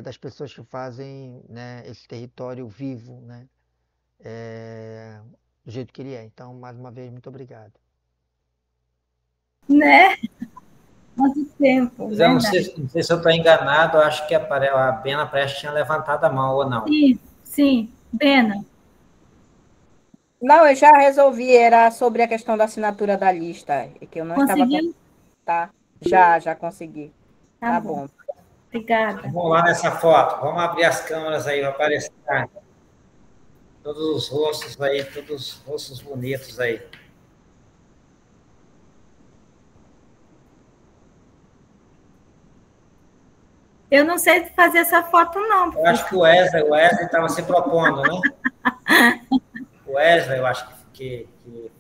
das pessoas que fazem, né, esse território vivo, né, do jeito que ele é. Então, mais uma vez, muito obrigado. Né? Quanto tempo. Não sei se eu estou enganado, eu acho que a Bena Prestes tinha levantado a mão, ou não? Sim, Bena. Não, eu já resolvi, era sobre a questão da assinatura da lista, que eu não Conseguiu? estava... Tá, já consegui. Tá bom. Obrigada. Vamos lá nessa foto, vamos abrir as câmeras aí, vai aparecer todos os rostos aí, todos os rostos bonitos aí. Eu não sei fazer essa foto, não. Eu acho que o Wesley estava se propondo, né? O Wesley, eu acho que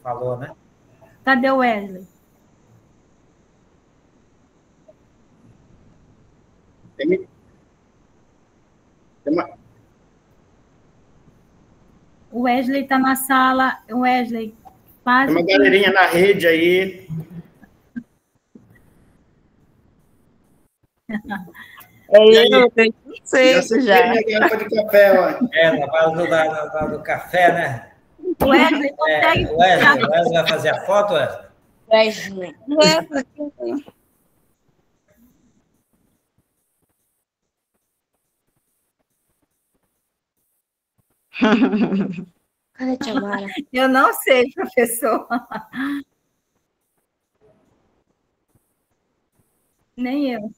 falou, né? Cadê o Wesley? O Wesley está na sala. Wesley, faz. Tem uma galerinha na rede aí. Eu sei já. Minha garrafa de café, ó. Na base do café, né? O Wesley consegue. O Wesley vai fazer a foto, Wesley? Cadê a tia Mara? Eu não sei, professor. Nem eu.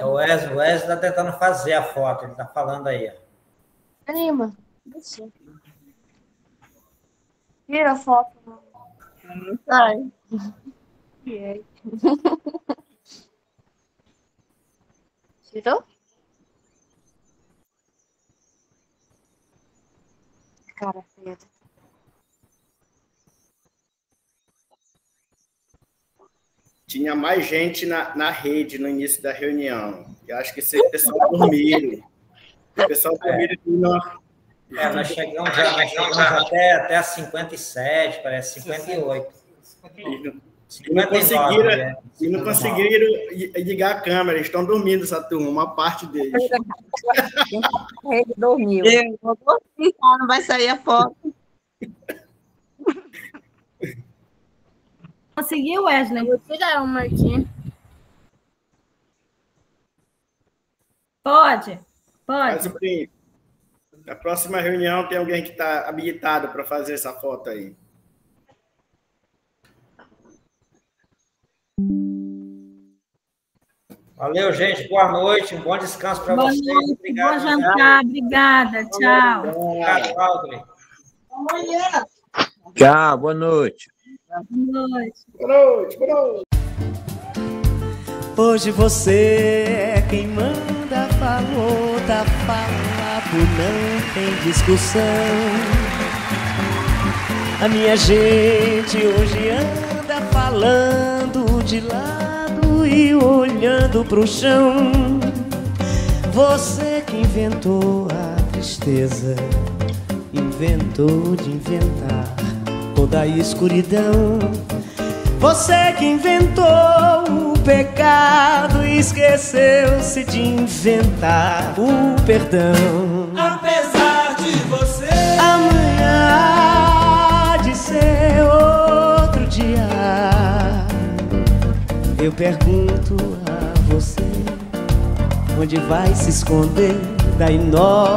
O Wesley está tentando fazer a foto, ele está falando aí. Anima. Tira a foto. Não sai. Tirou? Cara feia. Tinha mais gente na rede no início da reunião. Eu acho que esse pessoal dormiram. O pessoal dormiram nós chegamos até a 57, parece 58. E não conseguiram ligar a câmera, eles estão dormindo, essa turma, uma parte deles. Ele dormiu. Eu vou dormir, não vai sair a foto. Conseguiu, Wesley? Vou tirar uma aqui. Pode. Mas, na próxima reunião tem alguém que está habilitado para fazer essa foto aí. Valeu, gente. Boa noite. Um bom descanso para vocês. Noite, obrigado. Bom jantar. Obrigada. Tchau. Obrigado, Audrey. Tchau, boa noite. Boa noite. Boa noite, boa noite. Hoje você é quem manda, falou, tá falado, não tem discussão. A minha gente hoje anda falando de lado e olhando pro chão. Você que inventou a tristeza, inventou de inventar toda a escuridão. Você que inventou o pecado e esqueceu-se de inventar o perdão. Apesar de você, amanhã há de ser outro dia. Eu pergunto a você, onde vai se esconder da enorme